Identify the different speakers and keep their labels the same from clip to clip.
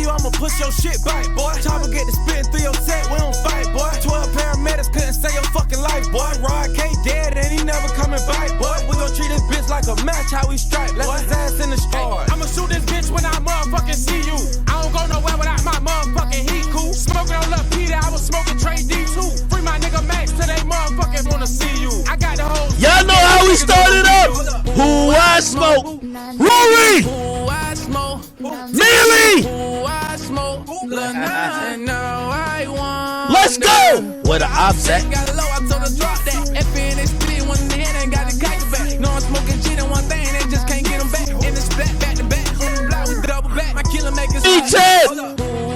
Speaker 1: you, I'ma push your shit back, boy. Chopper get to spin through your set, we don't fight, boy. 12 paramedics couldn't save your fucking life, boy. Rod K dead and he never coming back, boy. We gon' treat this bitch like a match, how we strike. Left his ass in the street. I'ma shoot this bitch when I motherfucking see you. I don't go nowhere without my motherfucking heat, cool. Smoking on Lil Peter, I was smoking Trey D2. Free my nigga Max till they motherfucking wanna see you. I got the whole.
Speaker 2: Y'all know how we started up. Who I Smoke RUURRY.
Speaker 1: Who I smoke
Speaker 2: Millie.
Speaker 1: Who I smoke and now I want.
Speaker 2: Let's go. Where the ops at?
Speaker 1: Got low, I told her drop that. FNXP, one in the head and got the kite back. No, I'm smoking G, and one thing, they just can't get them back. In this black, back to back. On the block, we double back. My killer makers. Who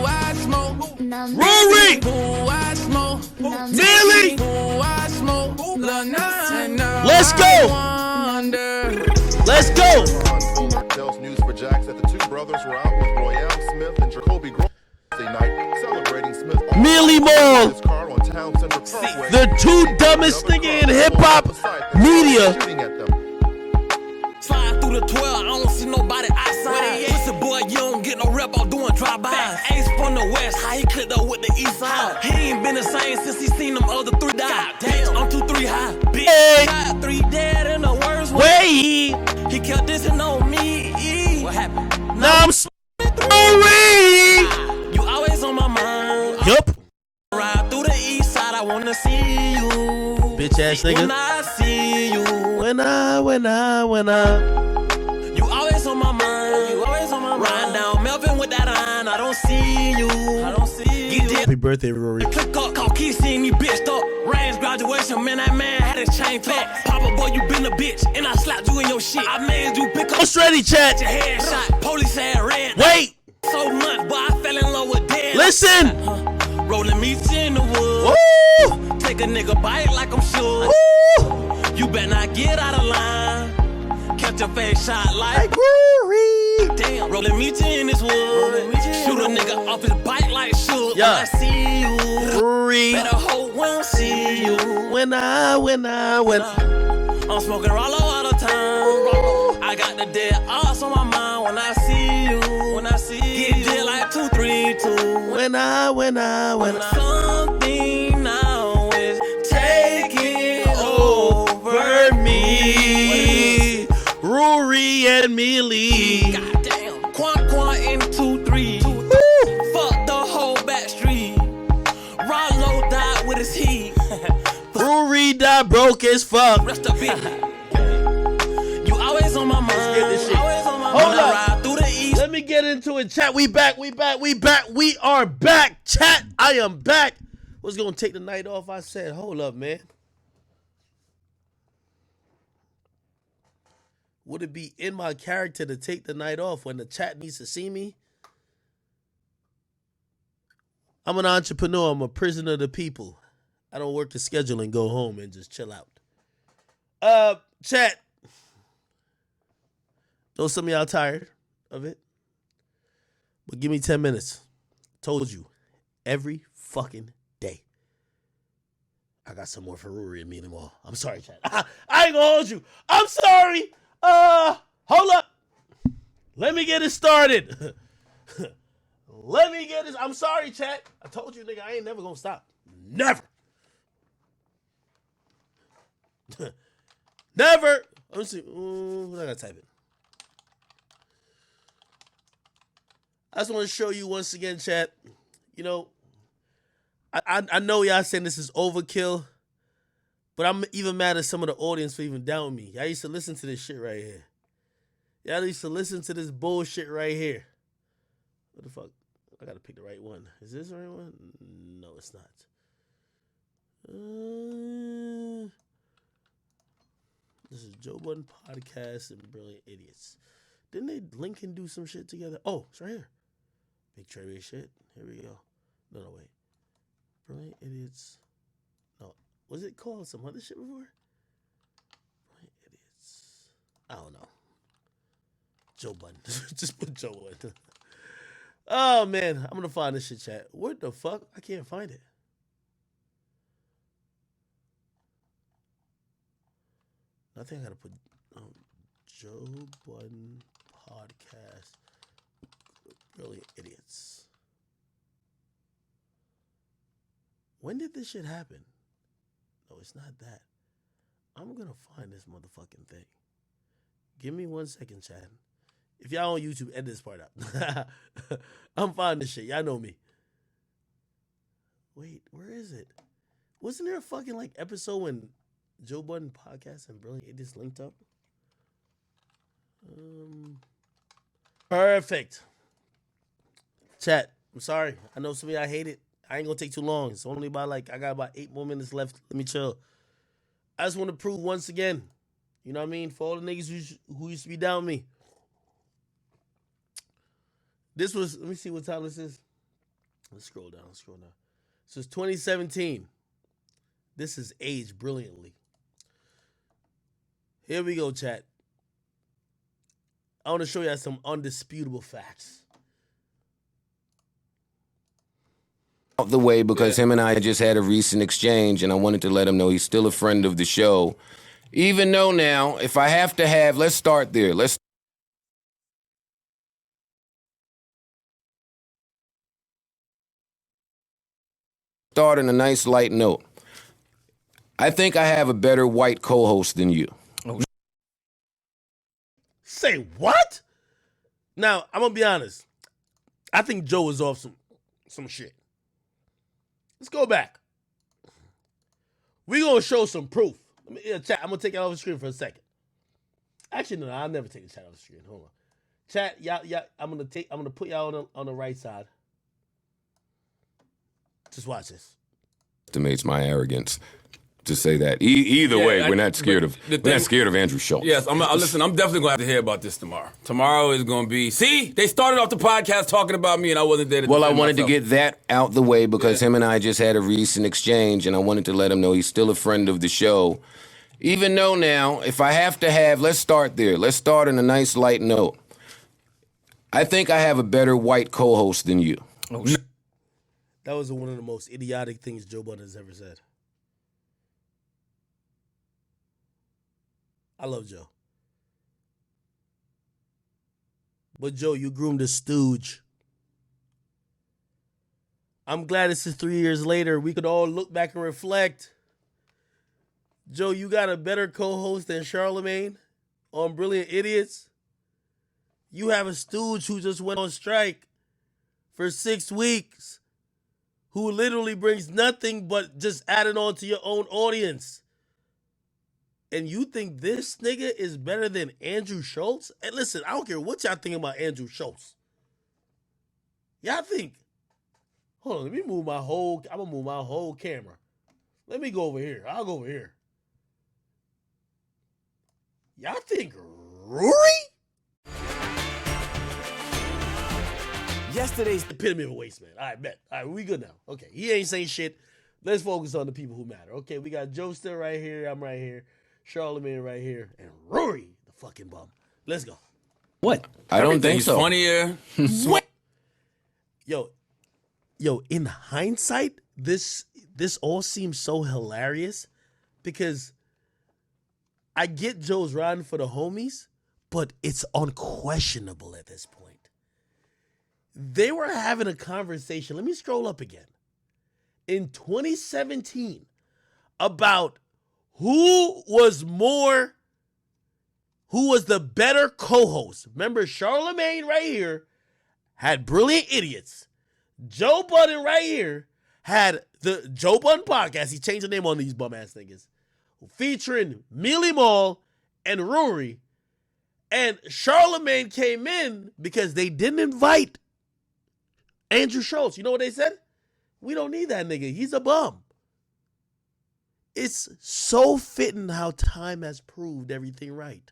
Speaker 1: I smoke
Speaker 2: RUURRY.
Speaker 1: Who I smoke
Speaker 2: Millie.
Speaker 1: Who I smoke
Speaker 2: Let's go. Let's go.
Speaker 3: News for Jax that the two brothers were out with Royale Smith and Jacoby Gross night celebrating Smith.
Speaker 2: Millie Mall. The two dumbest nigga in hip hop media.
Speaker 1: Slide through the 12, I don't see nobody outside. Pussy boy, you don't get no rep out doing drive-bys. Ace from the west, how he clicked up with the east side. He ain't been the same since he seen them other three die. Damn, I'm 2-3 high. Bitch,
Speaker 2: Hey.
Speaker 1: 3 dead in the worst way.
Speaker 2: Wait.
Speaker 1: He kept dissing on me. What happened?
Speaker 2: Now I'm RUURRY.
Speaker 1: You always on my mind.
Speaker 2: Yup.
Speaker 1: Ride through the east side, I wanna see you.
Speaker 2: Bitch ass nigga.
Speaker 1: When I see you.
Speaker 2: When I.
Speaker 1: You always on my mind. You always on my mind. Riding down Melvin with that iron. I don't see you. I don't see you.
Speaker 2: Happy birthday, RUURRY.
Speaker 1: Click up, call Key, seeing me bitched up. Rand's graduation, man, that man had his chain fat. Papa boy, you been a bitch, and I slapped you in your shit. I made you pick up
Speaker 2: What's ready, chat?
Speaker 1: your headshot. Police had red.
Speaker 2: Wait.
Speaker 1: So much, but I fell in love with dead.
Speaker 2: Listen.
Speaker 1: Rolling meats in the wood.
Speaker 2: Woo.
Speaker 1: Take a nigga bite like I'm sure.
Speaker 2: Woo.
Speaker 1: You better not get out of line. Catch your face shot like
Speaker 2: RUURRY.
Speaker 1: damn. Rolling meat in this wood. Shoot a nigga off his bike like shoot.
Speaker 2: Yeah.
Speaker 1: When I see you.
Speaker 2: RUURRY.
Speaker 1: Better hope when I see you.
Speaker 2: When I.
Speaker 1: I'm smoking Rollo all the time. I got the dead ass on my mind when I see you. When I see you. Get dead like 2, 3, 2.
Speaker 2: When I.
Speaker 1: Something now is taking over
Speaker 2: me. RUURRY and Millie.
Speaker 1: Goddamn. Quan in 2, 3. Fuck the whole back street. Rollo died with his heat.
Speaker 2: RUURRY died broke as fuck.
Speaker 1: Rest of it. You always on my mind.
Speaker 2: Let's get this shit.
Speaker 1: Always on my
Speaker 2: Hold
Speaker 1: mind.
Speaker 2: up.
Speaker 1: Ride through the east.
Speaker 2: Let me get into it, chat. We back. We are back, chat. I am back. Was gonna take the night off. I said, hold up, man. Would it be in my character to take the night off when the chat needs to see me? I'm an entrepreneur. I'm a prisoner of the people. I don't work the schedule and go home and just chill out. Chat. Though some of y'all tired of it, but give me 10 minutes. Told you, every fucking day. I got some more for RUURRY and me anymore. I'm sorry, chat. I ain't gonna hold you. I'm sorry. Hold up. Let me get it started. I'm sorry, chat. I told you, nigga, I ain't never gonna stop. Never. Never. Let me see. I gotta type it. I just want to show you once again, chat. You know, I know y'all saying this is overkill, but I'm even mad at some of the audience for even down me. Y'all used to listen to this shit right here. Y'all used to listen to this bullshit right here. What the fuck? I gotta pick the right one. Is this the right one? No, it's not. This is Joe Budden Podcast and Brilliant Idiots. Didn't they link and do some shit together? Oh, it's right here. Big trivia shit. Here we go. No, wait. Brilliant Idiots. No, was it called some other shit before? Brilliant Idiots. I don't know. Joe Budden. Just put Joe Budden. Oh, man. I'm going to find this shit, chat. What the fuck? I can't find it. I think I got to put Joe Budden Podcast. Brilliant Idiots. When did this shit happen? No, it's not that. I'm going to find this motherfucking thing. Give me 1 second, Chad. If y'all on YouTube, edit this part out. I'm finding this shit. Y'all know me. Wait, where is it? Wasn't there a fucking like episode when Joe Budden podcast and Brilliant Idiots linked up? Perfect. Chat, I'm sorry. I know some of y'all hate it. I ain't gonna take too long. It's only about I got about 8 more minutes left. Let me chill. I just want to prove once again, you know what I mean? For all the niggas who used to be down with me. This was, let me see what time this is. Let's scroll down. So it's 2017. This is aged brilliantly. Here we go, chat. I want to show you some undisputable facts.
Speaker 4: Out the way because him and I just had a recent exchange, and I wanted to let him know he's still a friend of the show. Even though now, if I have to have, let's start there. Let's start on a nice light note. I think I have a better white co-host than you.
Speaker 2: Say what? Now, I'm going to be honest. I think Joe is off some shit. Let's go back. We're going to show some proof. Chat, I'm going to take it off the screen for a second. Actually, no, I'll never take the chat off the screen. Hold on. Chat, y'all, I'm going to put y'all on the right side. Just watch this.
Speaker 4: Estimates my arrogance to say that. Either way, we're not scared of Andrew Schultz.
Speaker 5: Yes, listen, I'm definitely going to have to hear about this tomorrow. Tomorrow is going to be, see, they started off the podcast talking about me and I wasn't there to
Speaker 4: Well, I
Speaker 5: defend
Speaker 4: wanted
Speaker 5: myself.
Speaker 4: to get that out the way because him and I just had a recent exchange, and I wanted to let him know he's still a friend of the show. Even though now, if I have to have, let's start there. Let's start on a nice light note. I think I have a better white co-host than you.
Speaker 5: Oh,
Speaker 2: That was one of the most idiotic things Joe Budden has ever said. I love Joe. But Joe, you groomed a stooge. I'm glad this is 3 years later. We could all look back and reflect. Joe, you got a better co-host than Charlemagne on Brilliant Idiots. You have a stooge who just went on strike for 6 weeks, who literally brings nothing but just adding on to your own audience. And you think this nigga is better than Andrew Schultz? And listen, I don't care what y'all think about Andrew Schultz. Y'all think, hold on, I'm gonna move my whole camera. Let me go over here. I'll go over here. Y'all think RUURRY? Yesterday's the epitome of a waste man. All right, bet. All right, we good now. Okay, he ain't saying shit. Let's focus on the people who matter. Okay, we got Joe still right here. I'm right here. Charlemagne right here. And RUURRY, the fucking bum. Let's go.
Speaker 4: What? I don't think so.
Speaker 5: Funnier.
Speaker 2: What? Yo, in hindsight, this all seems so hilarious because I get Joe's riding for the homies, but it's unquestionable at this point. They were having a conversation. Let me scroll up again. In 2017, about who was the better co-host. Remember, Charlemagne right here had Brilliant Idiots. Joe Budden right here had the Joe Budden podcast. He changed the name on these bum-ass niggas. Featuring Mealy Mall and RUURRY. And Charlemagne came in because they didn't invite Andrew Schultz. You know what they said? We don't need that nigga. He's a bum. It's so fitting how time has proved everything right.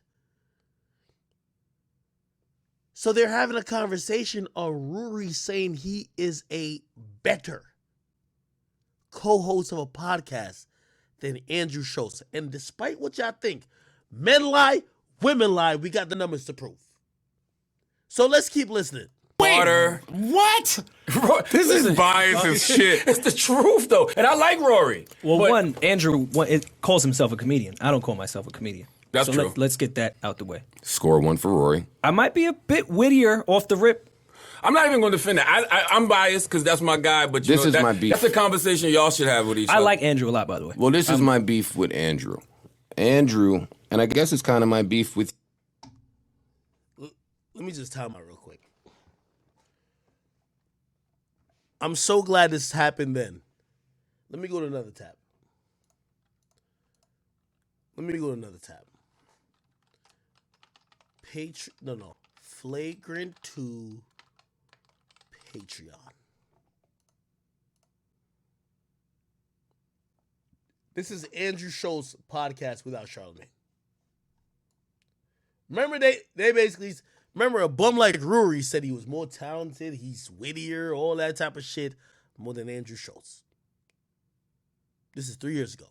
Speaker 2: So they're having a conversation on RUURRY saying he is a better co-host of a podcast than Andrew Schultz. And despite what y'all think, men lie, women lie, we got the numbers to prove. So let's keep listening.
Speaker 5: Water.
Speaker 6: What?
Speaker 5: This
Speaker 6: is biased as shit.
Speaker 5: It's the truth, though. And I like RUURRY.
Speaker 6: Well, Andrew calls himself a comedian. I don't call myself a comedian.
Speaker 5: That's true.
Speaker 6: Let's get that out the way.
Speaker 4: Score one for Rory.
Speaker 6: I might be a bit wittier off the rip.
Speaker 5: I'm not even going to defend that. I'm biased because that's my guy, but
Speaker 4: This is my beef.
Speaker 5: That's a conversation y'all should have with each other.
Speaker 6: I like Andrew a lot, by the way.
Speaker 4: Well, this is my beef with Andrew. Andrew, and I guess it's kind of my beef with.
Speaker 2: Let me just time out real quick. I'm so glad this happened then. Let me go to another tab. Flagrant 2 Patreon. This is Andrew Schultz podcast without Charlamagne. Remember they basically remember a bum like RUURRY said he was more talented, he's wittier, all that type of shit, more than Andrew Schultz. This is 3 years ago.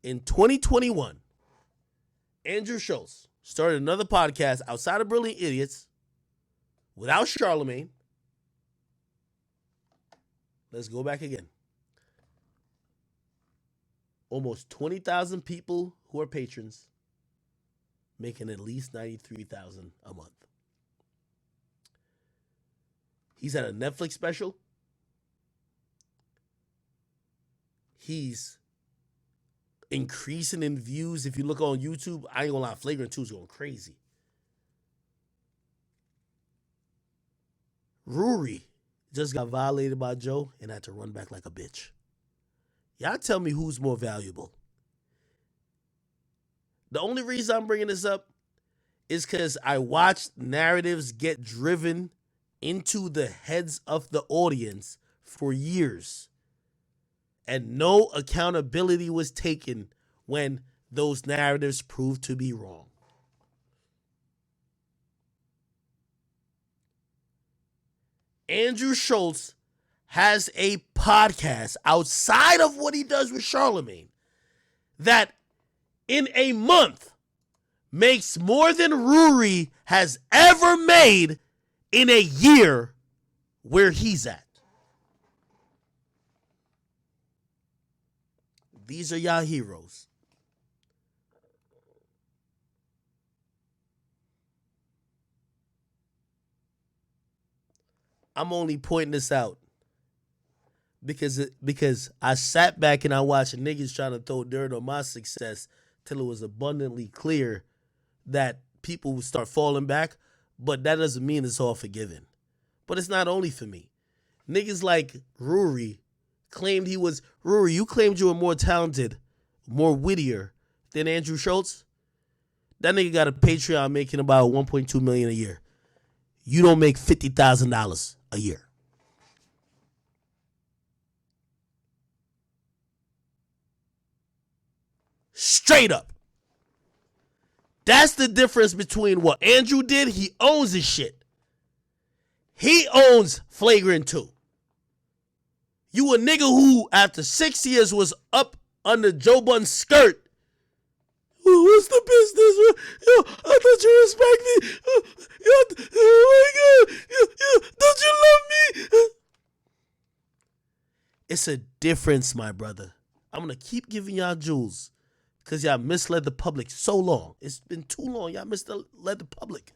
Speaker 2: In 2021, Andrew Schultz started another podcast outside of Brilliant Idiots without Charlamagne. Let's go back again. Almost 20,000 people who are patrons, making at least $93,000 a month. He's had a Netflix special. He's increasing in views. If you look on YouTube, I ain't gonna lie, Flagrant 2 is going crazy. RUURRY just got violated by Joe and had to run back like a bitch. Y'all tell me who's more valuable. The only reason I'm bringing this up is because I watched narratives get driven into the heads of the audience for years. And no accountability was taken when those narratives proved to be wrong. Andrew Schultz has a podcast outside of what he does with Charlamagne that in a month makes more than RUURRY has ever made in a year where he's at. These are y'all heroes. I'm only pointing this out because I sat back and I watched niggas trying to throw dirt on my success till it was abundantly clear that people would start falling back, but that doesn't mean it's all forgiven. But it's not only for me. Niggas like RUURRY claimed he was, RUURRY, you claimed you were more talented, more wittier than Andrew Schultz. That nigga got a Patreon making about $1.2 million a year. You don't make $50,000 a year. Straight up. That's the difference between what Andrew did. He owns his shit. He owns Flagrant 2. You a nigga who, after 6 years, was up under Joe Budden's skirt. What's the business? Yo, I thought you respect me. Oh my God. Don't you love me? It's a difference, my brother. I'm going to keep giving y'all jewels because y'all misled the public so long. It's been too long. Y'all misled the public.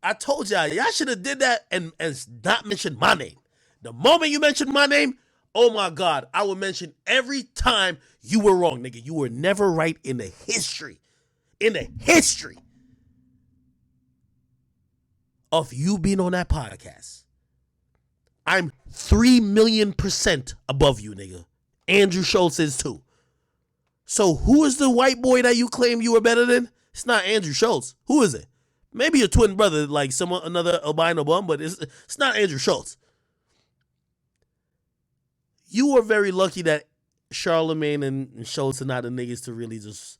Speaker 2: I told y'all should have did that and not mention my name. The moment you mention my name, oh my God, I will mention every time you were wrong, nigga. You were never right in the history. In the history of you being on that podcast. I'm 3,000,000% above you, nigga. Andrew Schultz is too. So who is the white boy that you claim you were better than? It's not Andrew Schultz. Who is it? Maybe your twin brother, like another albino bum, but it's not Andrew Schultz. You were very lucky that Charlamagne and Schultz are not the niggas to really just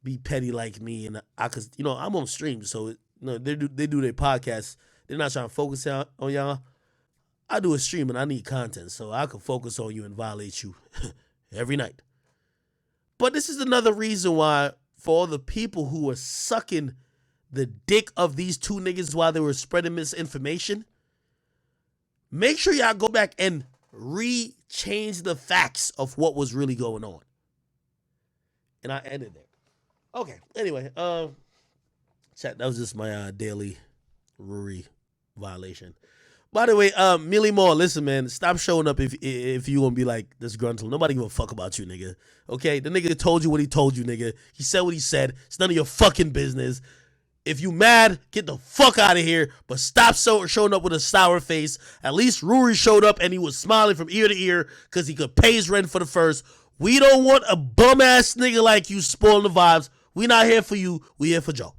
Speaker 2: be petty like me. And cause I'm on stream, so they do their podcast. They're not trying to focus on y'all. I do a stream and I need content, so I can focus on you and violate you every night. But this is another reason why, for all the people who are sucking the dick of these two niggas while they were spreading misinformation, make sure y'all go back and change the facts of what was really going on. And I ended there. Okay, anyway, chat, that was just my daily RUURRY violation. By the way, Millie Moore, listen, man, stop showing up if you gonna be like disgruntled. Nobody give a fuck about you, nigga. Okay, the nigga told you what he told you, nigga. He said what he said. It's none of your fucking business. If you mad, get the fuck out of here. But stop showing up with a sour face. At least RUURRY showed up and he was smiling from ear to ear because he could pay his rent for the first. We don't want a bum ass nigga like you spoiling the vibes. We not here for you. We here for Joe.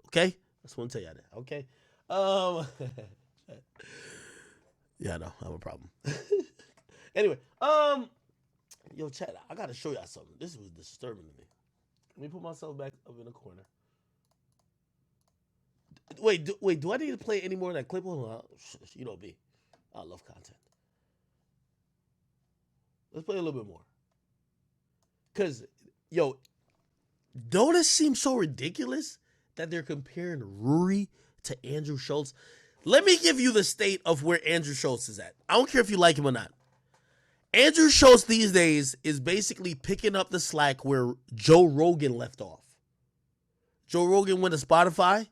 Speaker 2: Okay, just want to tell y'all that. Okay. Yeah, I know. I have a problem. Anyway, yo, chat, I gotta show y'all something. This was disturbing to me. Let me put myself back up in the corner. Wait, do I need to play any more of that clip? You know me. I love content. Let's play a little bit more. Cause, yo, don't it seem so ridiculous that they're comparing RUURRY to Andrew Schulz? Let me give you the state of where Andrew Schulz is at. I don't care if you like him or not. Andrew Schulz these days is basically picking up the slack where Joe Rogan left off. Joe Rogan went to Spotify.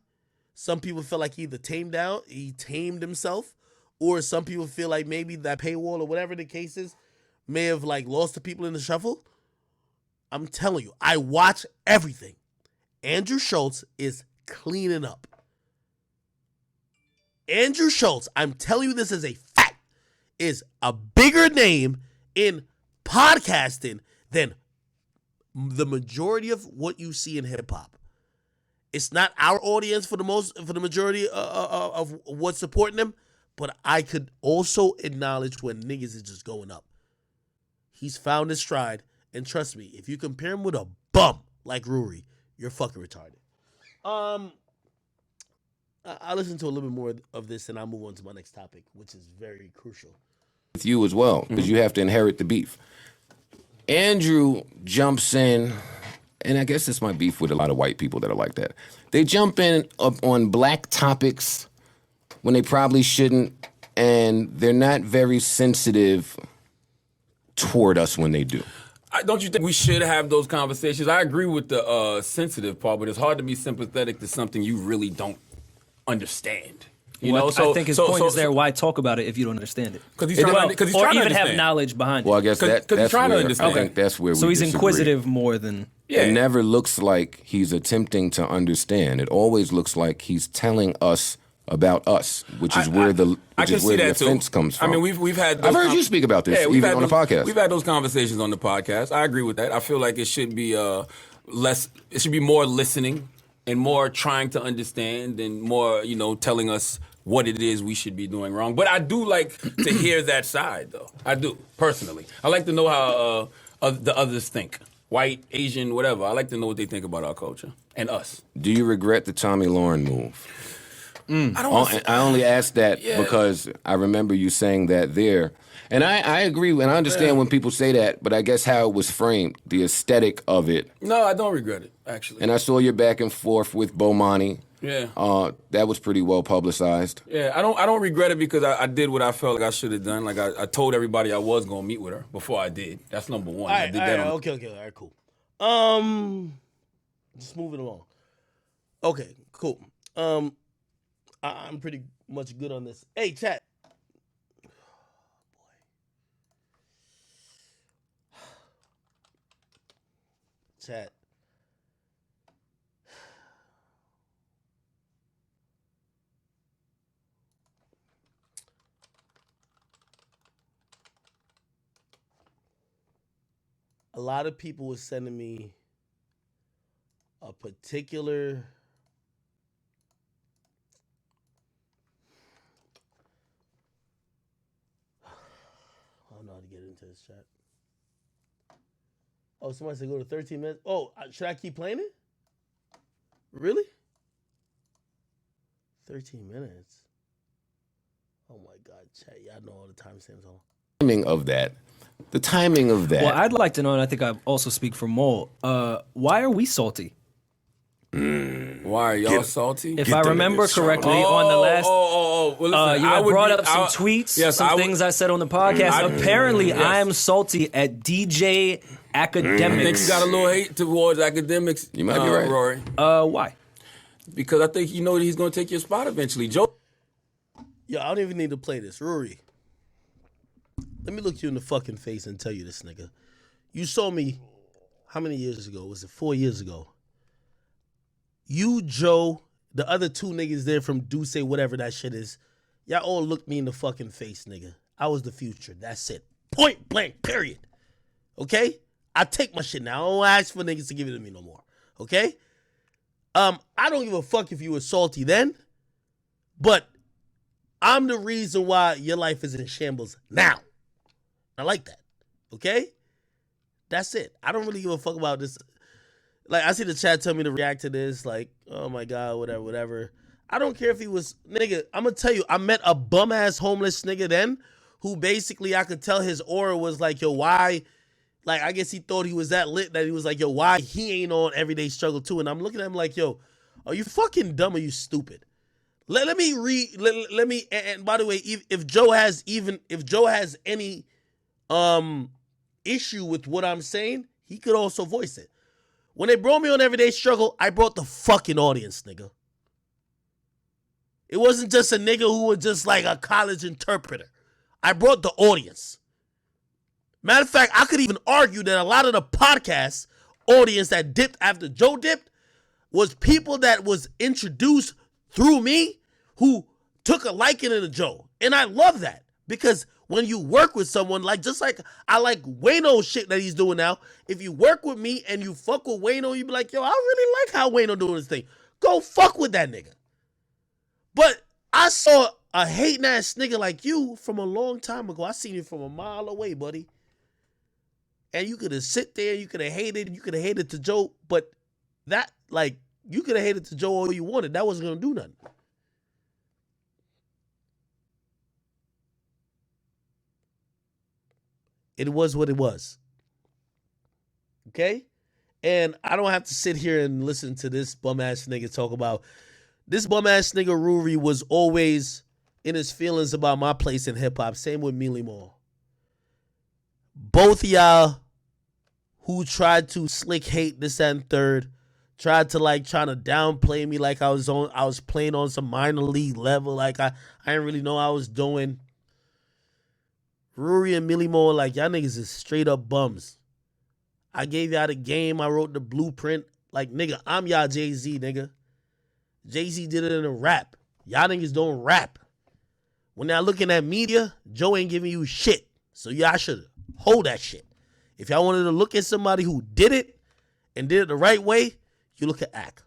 Speaker 2: Some people feel like he either tamed himself, or some people feel like maybe that paywall or whatever the case is may have like lost the people in the shuffle. I'm telling you, I watch everything. Andrew Schulz is cleaning up. Andrew Schulz, I'm telling you this as a fact, is a bigger name in podcasting than the majority of what you see in hip hop. It's not our audience for the majority of what's supporting them, but I could also acknowledge when niggas is just going up. He's found his stride, and trust me, if you compare him with a bum like RUURRY, you're fucking retarded. I'll listen to a little bit more of this and I'll move on to my next topic, which is very crucial.
Speaker 4: With you as well, because you have to inherit the beef. Andrew jumps in, and I guess it's my beef with a lot of white people that are like that. They jump in up on black topics when they probably shouldn't, and they're not very sensitive toward us when they do.
Speaker 5: Don't you think we should have those conversations? I agree with the sensitive part, but it's hard to be sympathetic to something you really don't understand. You know,
Speaker 6: I think his point is there. Why talk about it if you don't understand it?
Speaker 5: Because he's trying to
Speaker 6: even have knowledge behind it.
Speaker 4: Well, I guess that's
Speaker 5: he's trying to understand.
Speaker 4: I think that's where
Speaker 6: so
Speaker 4: we
Speaker 6: he's
Speaker 4: disagree.
Speaker 6: inquisitive more than.
Speaker 5: Yeah.
Speaker 4: It never looks like he's attempting to understand. It always looks like he's telling us about us, which is where the offense comes from.
Speaker 5: I mean, we've had.
Speaker 4: I've heard you speak about this even on the podcast.
Speaker 5: We've had those conversations on the podcast. I agree with that. I feel like it should be less. It should be more listening and more trying to understand and more, telling us what it is we should be doing wrong. But I do like to hear that side, though. I do, personally. I like to know how the others think. White, Asian, whatever. I like to know what they think about our culture and us.
Speaker 4: Do you regret the Tommy Lauren move?
Speaker 5: I
Speaker 4: only asked that because I remember you saying that there. And I agree, and I understand when people say that, but I guess how it was framed, the aesthetic of it.
Speaker 5: No, I don't regret it, actually.
Speaker 4: And I saw your back and forth with Bomani.
Speaker 5: Yeah.
Speaker 4: That was pretty well publicized.
Speaker 5: Yeah, I don't regret it because I did what I felt like I should have done. Like I told everybody I was gonna meet with her before I did. That's number one.
Speaker 2: All right, okay, all right, cool. Just moving along. Okay, cool. I'm pretty much good on this. Hey, chat. Chat. A lot of people were sending me a particular I don't know how to get into this chat. Oh, somebody said go to 13 minutes. Oh, should I keep playing it? Really? 13 minutes. Oh my God, chat. Y'all know all the timestamps on.
Speaker 4: The timing of that.
Speaker 6: Well, I'd like to know, and I think I also speak for Mo, why are we salty?
Speaker 5: Why are y'all salty?
Speaker 6: If I remember correctly, on the last...
Speaker 5: Well, listen,
Speaker 6: you had brought up some tweets, some things I said on the podcast. Apparently, I am salty at DJ Akademiks.
Speaker 5: I think you got a little hate towards Akademiks.
Speaker 4: You might be right.
Speaker 5: Rory.
Speaker 6: Why?
Speaker 5: Because I think you know that he's going to take your spot eventually. Joe.
Speaker 2: Yo, I don't even need to play this. RUURRY, let me look you in the fucking face and tell you this, nigga. You saw me how many years ago? Was it 4 years ago? You, Joe, the other two niggas there from Duce, whatever that shit is, y'all all looked me in the fucking face, nigga. I was the future. That's it. Point blank, period. Okay? I take my shit now. I don't ask for niggas to give it to me no more. Okay? I don't give a fuck if you were salty then, but I'm the reason why your life is in shambles now. I like that. Okay? That's it. I don't really give a fuck about this. Like, I see the chat tell me to react to this. Like, oh my God, whatever. I don't care if he was, nigga, I'm going to tell you, I met a bum-ass homeless nigga then who basically I could tell his aura was like, yo, why? Like, I guess he thought he was that lit that he was like, yo, why he ain't on Everyday Struggle too? And I'm looking at him like, yo, are you fucking dumb or you stupid? Let me read, let me, and by the way, if Joe has any issue with what I'm saying, he could also voice it. When they brought me on Everyday Struggle, I brought the fucking audience, nigga. It wasn't just a nigga who was just like a college interpreter. I brought the audience. Matter of fact, I could even argue that a lot of the podcast audience that dipped after Joe dipped was people that was introduced through me who took a liking to Joe. And I love that because when you work with someone, like just like I like Wayno's shit that he's doing now, if you work with me and you fuck with Wayno, you be like, yo, I really like how Wayno doing this thing. Go fuck with that nigga. But I saw a hating ass nigga like you from a long time ago. I seen you from a mile away, buddy. And you could have sit there, you could have hated to Joe, but that, like, you could have hated to Joe all you wanted. That wasn't going to do nothing. It was what it was. Okay? And I don't have to sit here and listen to this bum-ass nigga talk about, this bum-ass nigga RUURRY was always in his feelings about my place in hip-hop. Same with Mealy Mall. Both of y'all who tried to slick hate this and third, tried to trying to downplay me like I was playing on some minor league level, like I didn't really know what I was doing. RUURRY and Mealy Mall, like, y'all niggas is straight up bums. I gave y'all the game, I wrote the blueprint. Like, nigga, I'm y'all Jay-Z, nigga. Jay-Z did it in a rap. Y'all niggas don't rap. When y'all looking at media, Joe ain't giving you shit. So y'all should hold that shit. If y'all wanted to look at somebody who did it and did it the right way, you look at Ak.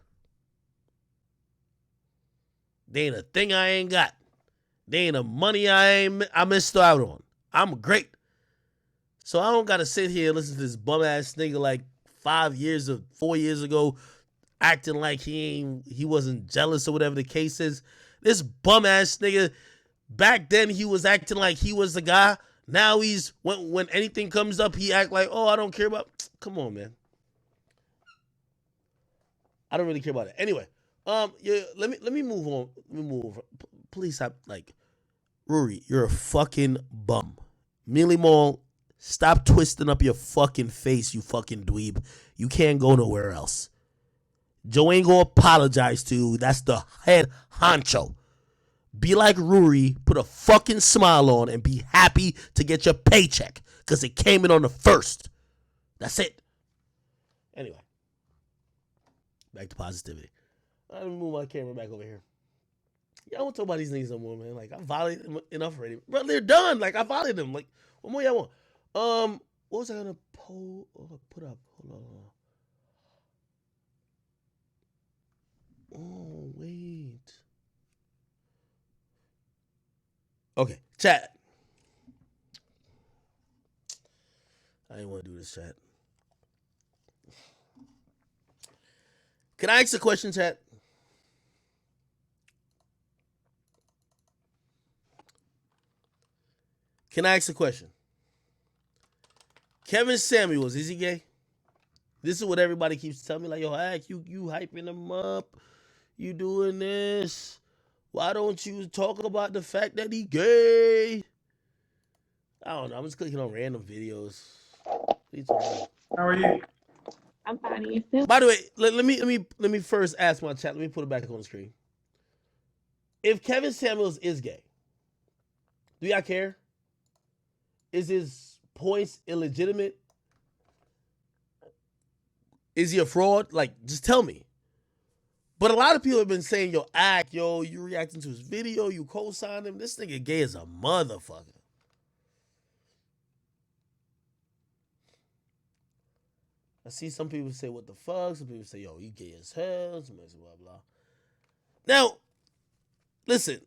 Speaker 2: There ain't a thing I ain't got. There ain't a money I missed out on. I'm great. So I don't got to sit here and listen to this bum-ass nigga like 4 years ago acting like he wasn't jealous or whatever the case is. This bum-ass nigga, back then he was acting like he was the guy. Now he's, when anything comes up, he act like, oh, I don't care about. Come on, man. I don't really care about it. Anyway, yeah, let me move on. Please stop. Like, RUURRY, you're a fucking bum. Mealy Mall, stop twisting up your fucking face, you fucking dweeb. You can't go nowhere else. Joe ain't gonna apologize to you. That's the head honcho. Be like RUURRY, put a fucking smile on, and be happy to get your paycheck, because it came in on the 1st. That's it. Anyway. Back to positivity. Let me move my camera back over here. Y'all don't talk about these niggas no more, man. Like, I volleyed them enough already. Bro, they're done. Like, I volleyed them. Like, what more y'all want? What was I gonna put up? Hold on. Oh, wait. Okay, chat. I didn't want to do this, chat. Can I ask a question, chat? Can I ask a question? Kevin Samuels, is he gay? This is what everybody keeps telling me. Like, yo, Ak, you hyping him up. You doing this. Why don't you talk about the fact that he gay? I don't know. I'm just clicking on random videos.
Speaker 7: How are you? I'm fine.
Speaker 2: By the way, let me first ask my chat. Let me put it back on the screen. If Kevin Samuels is gay, Do y'all care? Is his points illegitimate? Is he a fraud? Like, just tell me. But a lot of people have been saying, yo, Act, yo, you reacting to his video, you co-signed him. This nigga gay as a motherfucker. I see some people say, what the fuck? Some people say, yo, he gay as hell. Somebody say, blah, blah. Now, listen,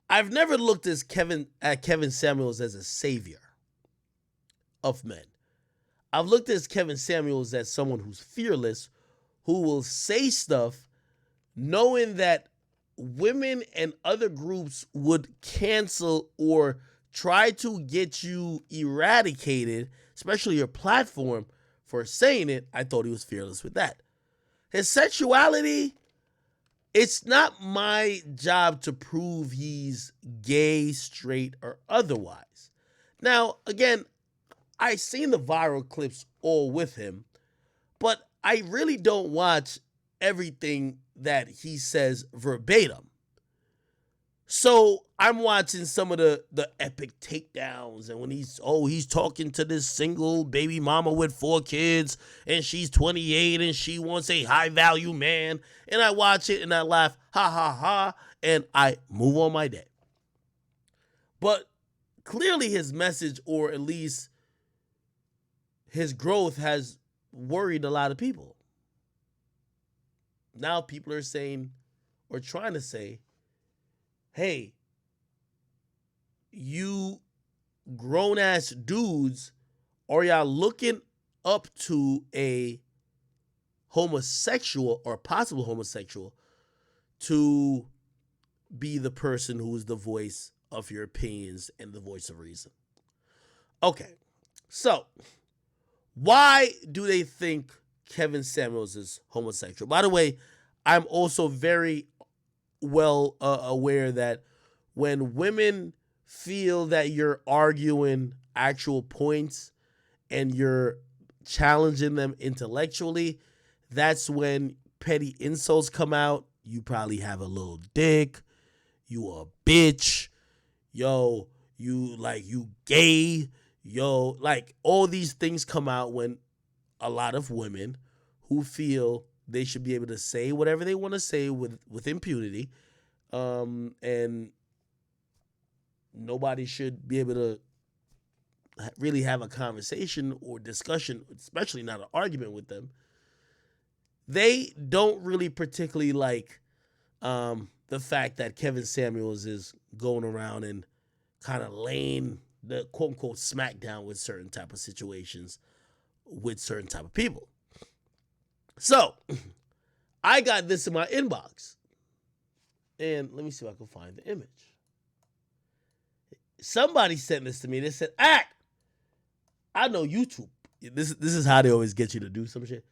Speaker 2: I've never looked at Kevin Samuels as a savior of men. I've looked at Kevin Samuels as someone who's fearless, who will say stuff knowing that women and other groups would cancel or try to get you eradicated, especially your platform, for saying it. I thought he was fearless with that. His sexuality, it's not my job to prove he's gay, straight, or otherwise. Now, again, I've seen the viral clips all with him, but I really don't watch everything that he says verbatim. So I'm watching some of the epic takedowns, and when he's talking to this single baby mama with 4 kids, and she's 28 and she wants a high value man, and I watch it and I laugh, ha ha ha, and I move on my day. But clearly his message, or at least his growth, has worried a lot of people. Now people are saying, or trying to say, hey, you grown-ass dudes, are y'all looking up to a homosexual or possible homosexual to be the person who is the voice of your opinions and the voice of reason? Okay, so why do they think Kevin Samuels is homosexual? By the way, I'm also very well aware that when women feel that you're arguing actual points and you're challenging them intellectually, that's when petty insults come out. You probably have a little dick. You a bitch. Yo, you gay. Yo, like all these things come out when a lot of women who feel they should be able to say whatever they want to say with impunity, and nobody should be able to really have a conversation or discussion, especially not an argument with them. They don't really particularly like the fact that Kevin Samuels is going around and kind of laying the quote-unquote smackdown with certain type of situations with certain type of people. So, I got this in my inbox. And let me see if I can find the image. Somebody sent this to me. They said, Act, I know you too. This is how they always get you to do some shit.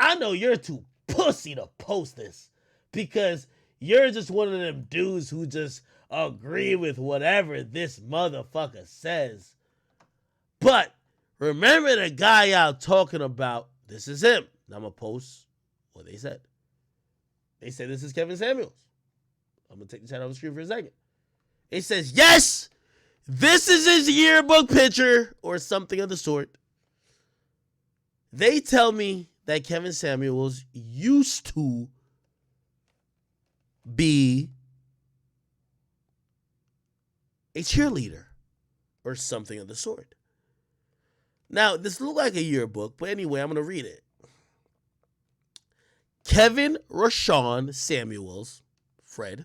Speaker 2: I know you're too pussy to post this because you're just one of them dudes who just agree with whatever this motherfucker says. But remember the guy out talking about, this is him. Now I'm going to post what they said. They said this is Kevin Samuels. I'm going to take the chat off the screen for a second. It says, yes, this is his yearbook picture or something of the sort. They tell me that Kevin Samuels used to be a cheerleader or something of the sort. Now, this looks like a yearbook, but anyway, I'm going to read it. Kevin Rashawn Samuels, Fred,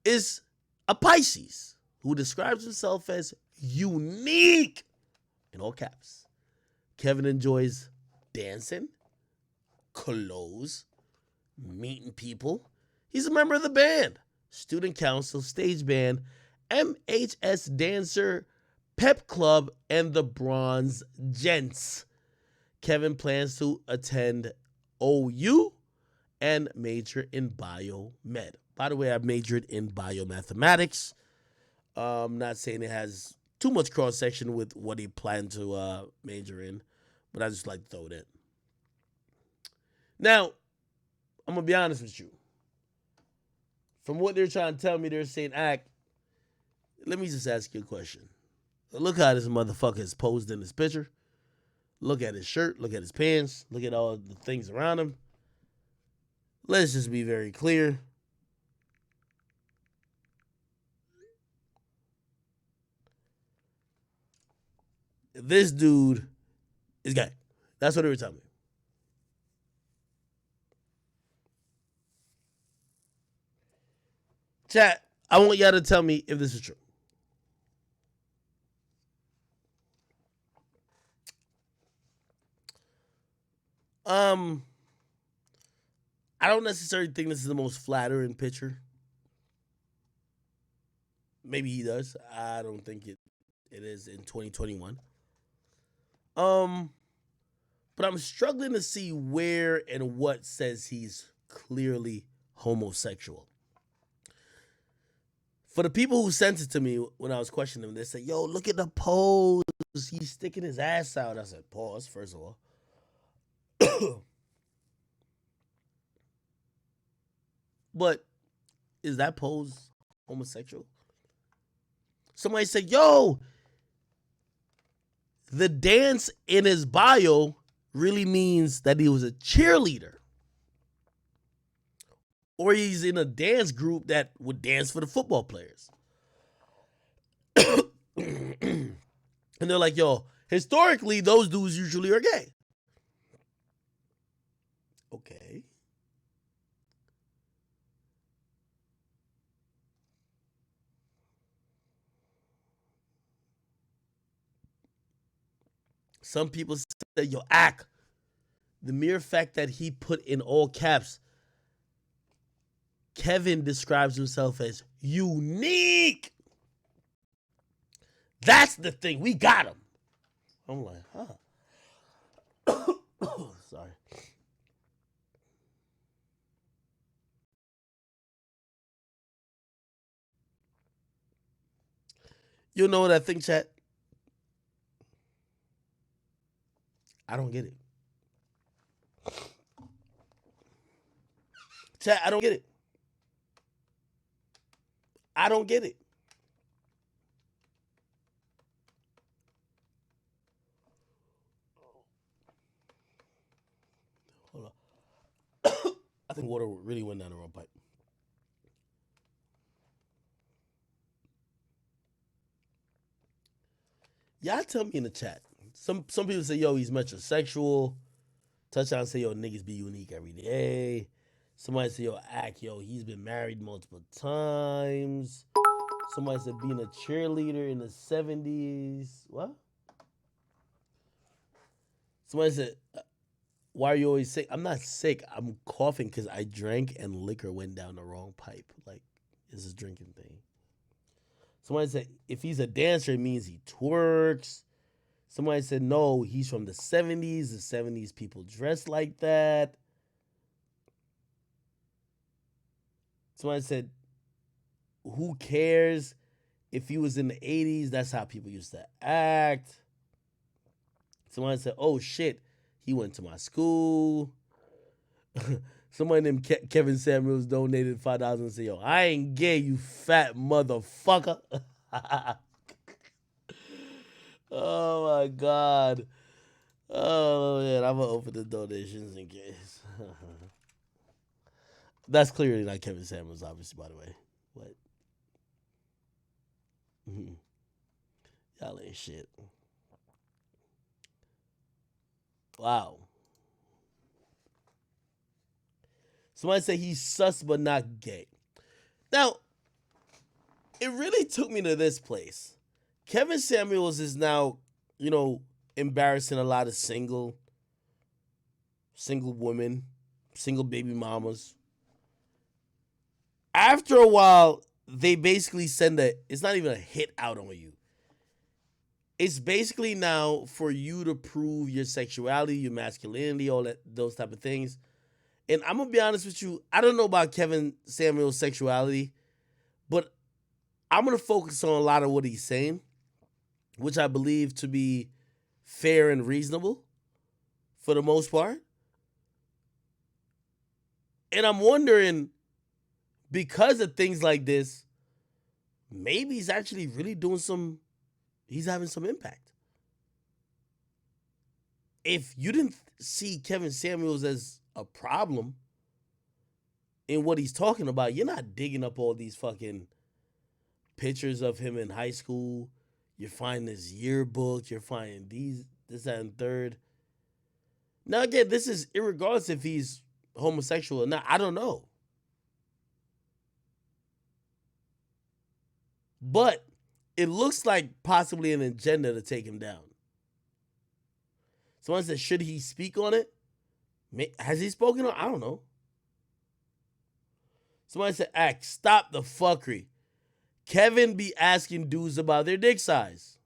Speaker 2: is a Pisces who describes himself as unique, in all caps. Kevin enjoys dancing, clothes, meeting people. He's a member of the band, student council, stage band, MHS dancer, pep club, and the Bronze Gents. Kevin plans to attend OU and major in biomed. By the way, I majored in biomathematics. I'm not saying it has too much cross-section with what he planned to major in, but I just like to throw it in. Now, I'm going to be honest with you. From what they're trying to tell me, they're saying, Act, let me just ask you a question. Look how this motherfucker is posed in this picture. Look at his shirt. Look at his pants. Look at all the things around him. Let's just be very clear. This dude is gay. That's what they were telling me. Chat, I want y'all to tell me if this is true. I don't necessarily think this is the most flattering picture. Maybe he does. I don't think it is in 2021. But I'm struggling to see where and what says he's clearly homosexual. For the people who sent it to me when I was questioning them, they said, yo, look at the pose. He's sticking his ass out. I said, pause, first of all. But is that pose homosexual? Somebody said, yo, the dance in his bio really means that he was a cheerleader. Or he's in a dance group that would dance for the football players. And they're like, yo, historically, those dudes usually are gay. Okay. Some people say, yo, the mere fact that he put in all caps, Kevin describes himself as unique. That's the thing. We got him. I'm like, huh. Sorry. You know what I think, chat? I don't get it. Chat, I don't get it. I don't get it. Hold on. I think water really went down the wrong pipe. Y'all tell me in the chat. Some people say, yo, he's metrosexual. Touchdown say, yo, niggas be unique every day. Somebody say, yo, he's been married multiple times. Somebody said being a cheerleader in the 70s. What? Somebody said, why are you always sick? I'm not sick. I'm coughing because I drank and liquor went down the wrong pipe. Like, it's a drinking thing. Somebody said, if he's a dancer, it means he twerks. Somebody said, no, he's from the 70s. The 70s people dress like that. Somebody said, who cares? If he was in the 80s, that's how people used to act. Somebody said, oh, shit, he went to my school. Somebody named Kevin Samuels donated $5 and said, yo, I ain't gay, you fat motherfucker. Oh, my God. Oh, man, I'm going to open the donations in case. That's clearly not Kevin Samuels, obviously, by the way. But y'all ain't shit. Wow. Somebody say he's sus but not gay. Now, it really took me to this place. Kevin Samuels is now, embarrassing a lot of single women, single baby mamas. After a while, they basically send it's not even a hit out on you. It's basically now for you to prove your sexuality, your masculinity, all those type of things. And I'm going to be honest with you, I don't know about Kevin Samuels' sexuality, but I'm going to focus on a lot of what he's saying, which I believe to be fair and reasonable for the most part. And I'm wondering, because of things like this, maybe he's actually really doing he's having some impact. If you didn't see Kevin Samuels as a problem in what he's talking about, you're not digging up all these fucking pictures of him in high school. You're finding his yearbook. You're finding this, that, and third. Now, again, this is irregardless if he's homosexual or not. I don't know. But it looks like possibly an agenda to take him down. Someone said, should he speak on it? Has he spoken on it? I don't know. Somebody said, Act, stop the fuckery. Kevin be asking dudes about their dick size.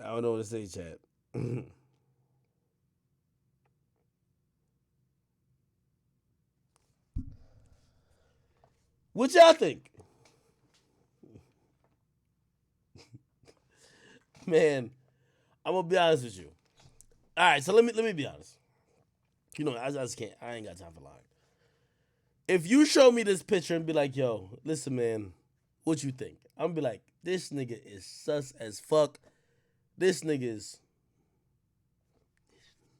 Speaker 2: I don't know what to say, chat. What y'all think? Man, I'm gonna be honest with you. All right, so let me be honest. You know, I just can't. I ain't got time for lying. If you show me this picture and be like, yo, listen, man, what you think? I'm gonna be like, this nigga is sus as fuck. This nigga is,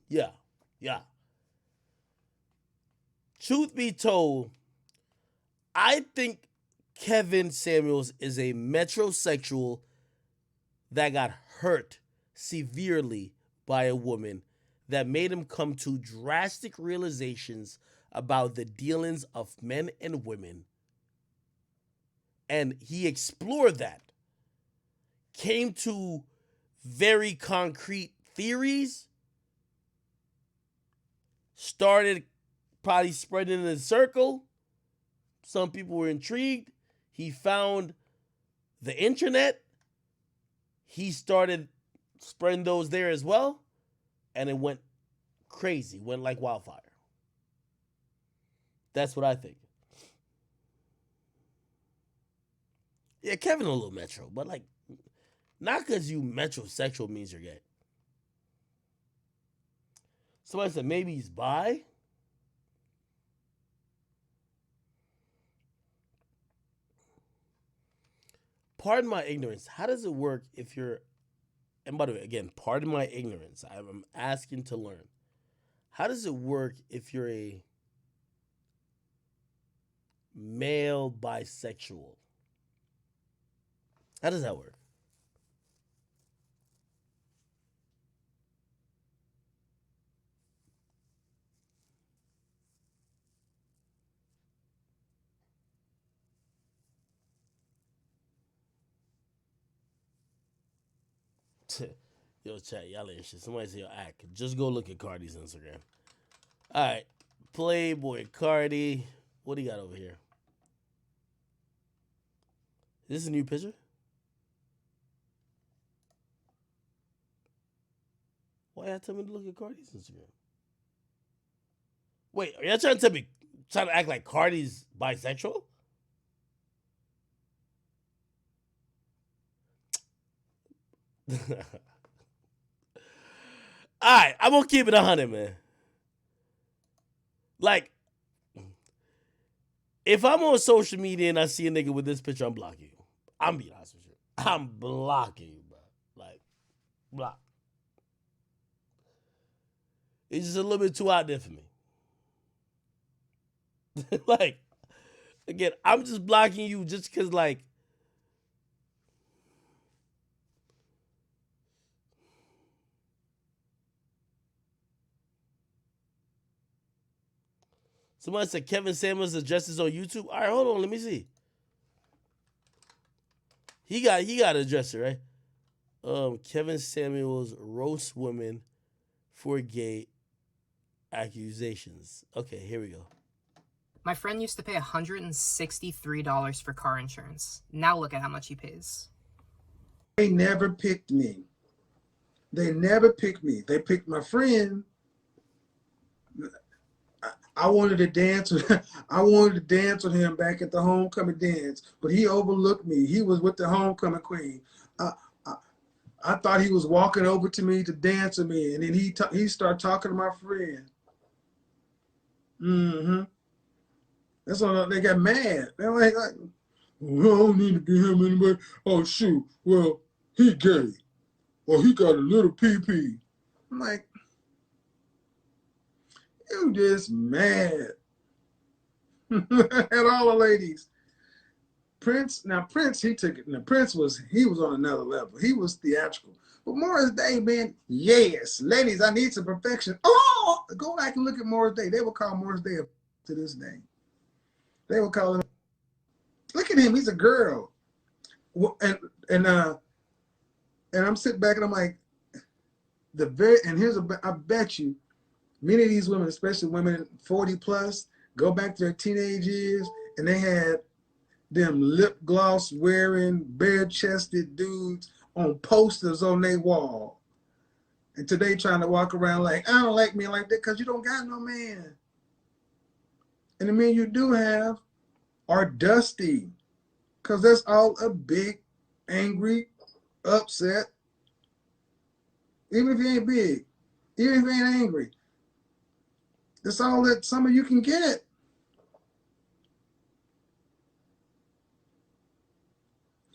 Speaker 2: yeah. Truth be told, I think Kevin Samuels is a metrosexual that got hurt severely by a woman that made him come to drastic realizations about the dealings of men and women. And he explored that, came to very concrete theories, started probably spreading in a circle. Some people were intrigued. He found the internet. He started spreading those there as well. And it went crazy, went like wildfire. That's what I think. Yeah, Kevin a little metro, but like, not because you metrosexual means you're gay. Somebody said maybe he's bi. Pardon my ignorance. How does it work if you're, and by the way, again, pardon my ignorance. I'm asking to learn. How does it work if you're a male bisexual? How does that work? Yo, chat, y'all ain't shit. Somebody say, yo, Act. Just go look at Cardi's Instagram. All right. Playboy Cardi. What do you got over here? Is this a new picture? Why y'all tell me to look at Cardi's Instagram? Wait, are y'all trying to act like Cardi's bisexual? Alright, I'm gonna keep it 100, man. Like, if I'm on social media and I see a nigga with this picture, I'm blocking you. I'm being honest with you. I'm blocking you, bro. Like, block. It's just a little bit too out there for me. Like, again, I'm just blocking you just because, like, somebody said Kevin Samuels addresses on YouTube. All right, hold on, let me see. He got to address it, right? Kevin Samuels roasts women for gay accusations. Okay, here we go.
Speaker 8: My friend used to pay $163 for car insurance. Now look at how much he pays. They never picked me. They never picked me. They picked my friend. I wanted to dance with him back at the homecoming dance, but he overlooked me. He was with the homecoming queen. I thought he was walking over to me to dance with me, and then he started talking to my friend. That's why they got mad. They're like, well, I don't need to be him anyway. Oh shoot, well, he gay. Or he got a little pee-pee. I'm like, you just mad. At all the ladies. Prince, he took it. Now Prince was on another level. He was theatrical. But Morris Day, man, yes. Ladies, I need some perfection. Oh, go back and look at Morris Day. They will call Morris Day to this day. They will call him. Look at him. He's a girl. And I'm sitting back and I'm like, I bet you many of these women, especially women 40 plus, go back to their teenage years and they had them lip gloss wearing, bare chested dudes on posters on their wall. And today trying to walk around like, I don't like men like that because you don't got no man. And the men you do have are dusty because that's all a big, angry, upset. Even if he ain't big, even if he ain't angry, that's all that some of you can get.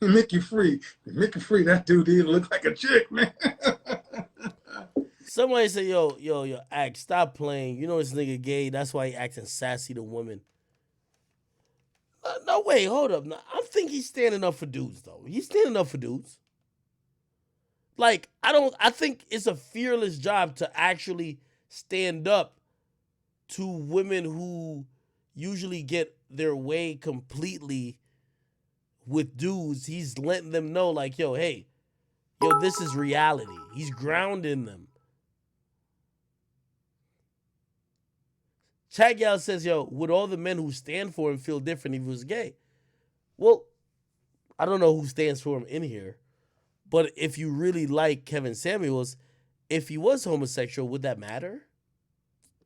Speaker 8: Mickey Free, that dude didn't look like a chick, man.
Speaker 2: Somebody say, yo, act, stop playing. You know this nigga gay. That's why he acting sassy to women. No, wait, hold up. No, I think he's standing up for dudes, though. He's standing up for dudes. Like, I think it's a fearless job to actually stand up to women who usually get their way completely with dudes. He's letting them know, like, yo, hey, this is reality. He's grounding them. Chagyal says, would all the men who stand for him feel different if he was gay? Well, I don't know who stands for him in here, but if you really like Kevin Samuels, if he was homosexual, would that matter?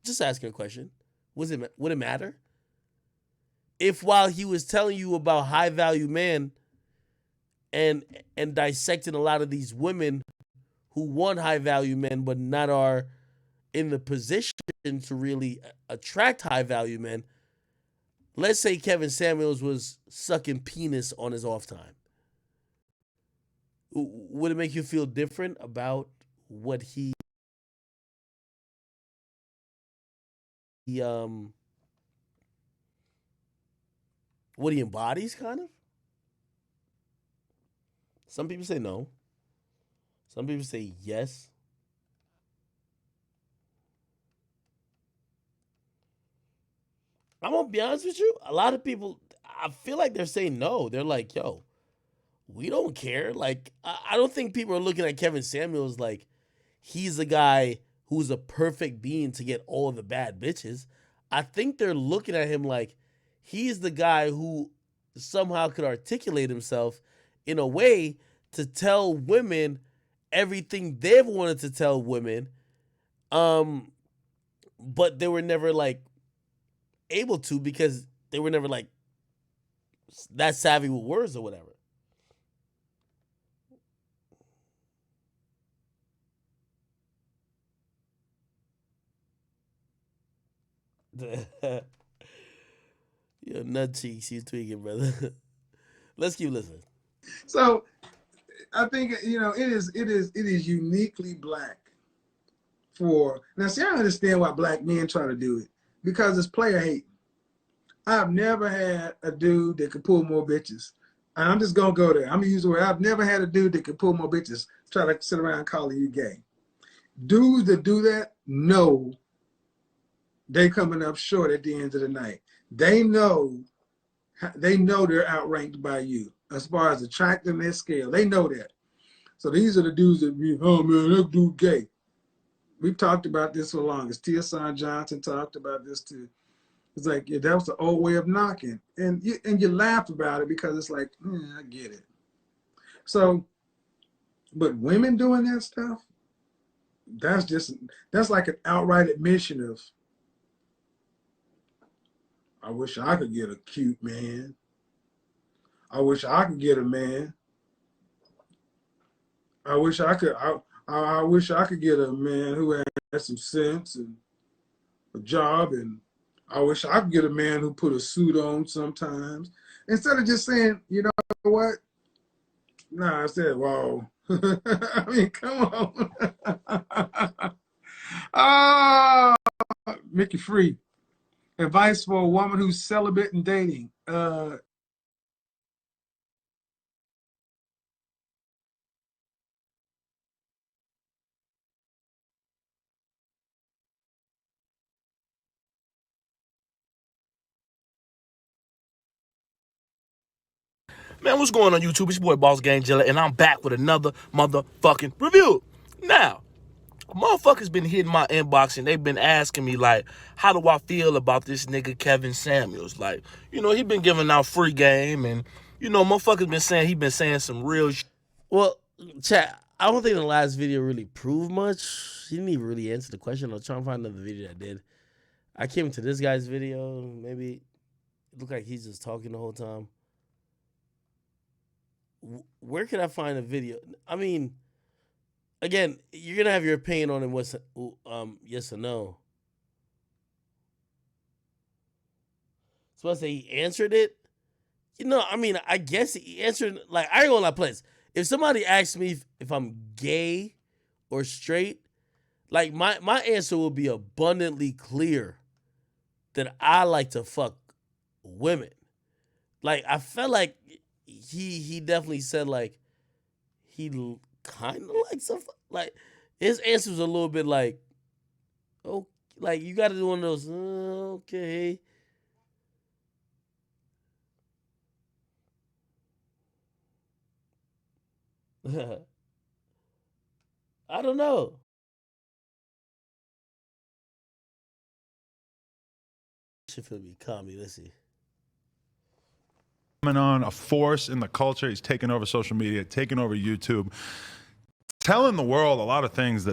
Speaker 2: Just asking a question. Would it matter? If while he was telling you about high value men and dissecting a lot of these women who want high value men but not are in the position to really attract high value men, let's say Kevin Samuels was sucking penis on his off time. Would it make you feel different about what he embodies, kind of? Some people say no. Some people say yes. I'm gonna be honest with you. A lot of people, I feel like they're saying no. They're like, we don't care. Like, I don't think people are looking at Kevin Samuels like he's a guy who's a perfect being to get all the bad bitches. I think they're looking at him like he's the guy who somehow could articulate himself in a way to tell women everything they've wanted to tell women, but they were never like able to because they were never like that savvy with words or whatever. Your nut cheeks, you tweaking, brother. Let's keep listening.
Speaker 8: So I think it is uniquely black for now. See, I understand why black men try to do it because it's player hate. I've never had a dude that could pull more bitches. And I'm just gonna go there. I'm gonna use the word. I've never had a dude that could pull more bitches. Try to sit around calling you gay. Dudes that do that know they coming up short at the end of the night. They know they're outranked by you as far as attractiveness scale. They know that. So these are the dudes that be, oh man, that dude gay. We've talked about this for long. As Tia Son Johnson talked about this too. It's like, yeah, that was the old way of knocking. And you laugh about it because it's like, I get it. So But women doing that stuff, that's like an outright admission of, I wish I could get a cute man. I wish I could get a man. I wish I could. I wish I could get a man who has some sense and a job, and I wish I could get a man who put a suit on sometimes. Instead of just saying, you know what? Nah, I said, well, I mean, come on. Ah, Mickey Free. Advice for a woman who's celibate and dating.
Speaker 9: Man, what's going on YouTube? It's your boy Boss Gang Jilla, and I'm back with another motherfucking review. Now, motherfuckers been hitting my inbox and they've been asking me, like, how do I feel about this nigga Kevin Samuels? Like, you know, he been giving out free game, and, you know, motherfuckers been saying he been saying some real shit.
Speaker 2: Well, chat, I don't think the last video really proved much. He didn't even really answer the question. I'll try and find another video that did. I came to this guy's video. Maybe it looked like he's just talking the whole time. Where can I find a video? I mean, again, you're gonna have your opinion on it. What's yes or no? So I say he answered it. You know, I mean, I guess he answered. Like, I ain't gonna lie, place. If somebody asks me if I'm gay or straight, like my answer will be abundantly clear that I like to fuck women. Like, I felt like he definitely said, like, he kind of likes some, like, his answer was a little bit like, oh, like, you got to do one of those, okay. I don't know. Should feel me calmly. Let's see.
Speaker 10: Coming on, a force in the culture. He's taking over social media, taking over YouTube, telling the world a lot of things that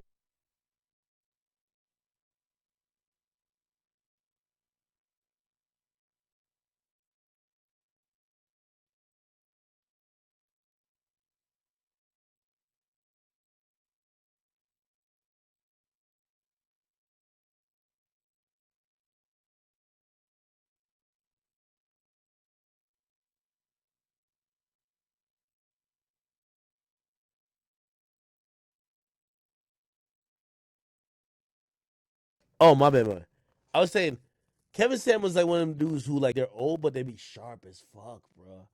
Speaker 2: Oh, my bad, man. I was saying, Kevin Samuels like one of them dudes who, like, they're old, but they be sharp as fuck, bro.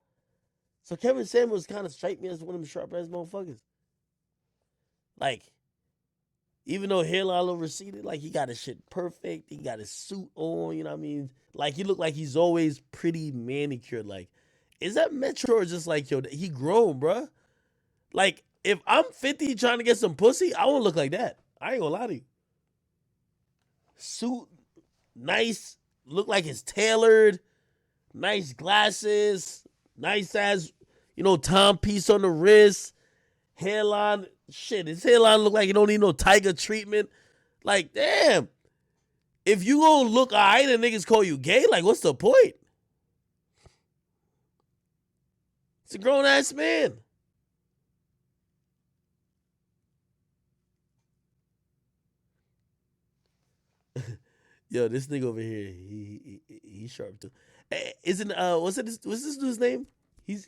Speaker 2: So Kevin Samuels kind of strike me as one of them sharp ass motherfuckers. Like, even though hairline a little receded, like, he got his shit perfect. He got his suit on, you know what I mean? Like, he look like he's always pretty manicured. Like, is that Metro or just like, yo, he grown, bro? Like, if I'm 50 trying to get some pussy, I won't look like that. I ain't gonna lie to you. Suit, nice, look like it's tailored, nice glasses, nice ass, you know, timepiece on the wrist, hairline, shit, his hairline look like he don't need no tiger treatment. Like, damn, if you gonna look alright and niggas call you gay, like, what's the point? It's a grown ass man. Yo, this nigga over here, he's sharp too. Isn't what's this dude's name? He's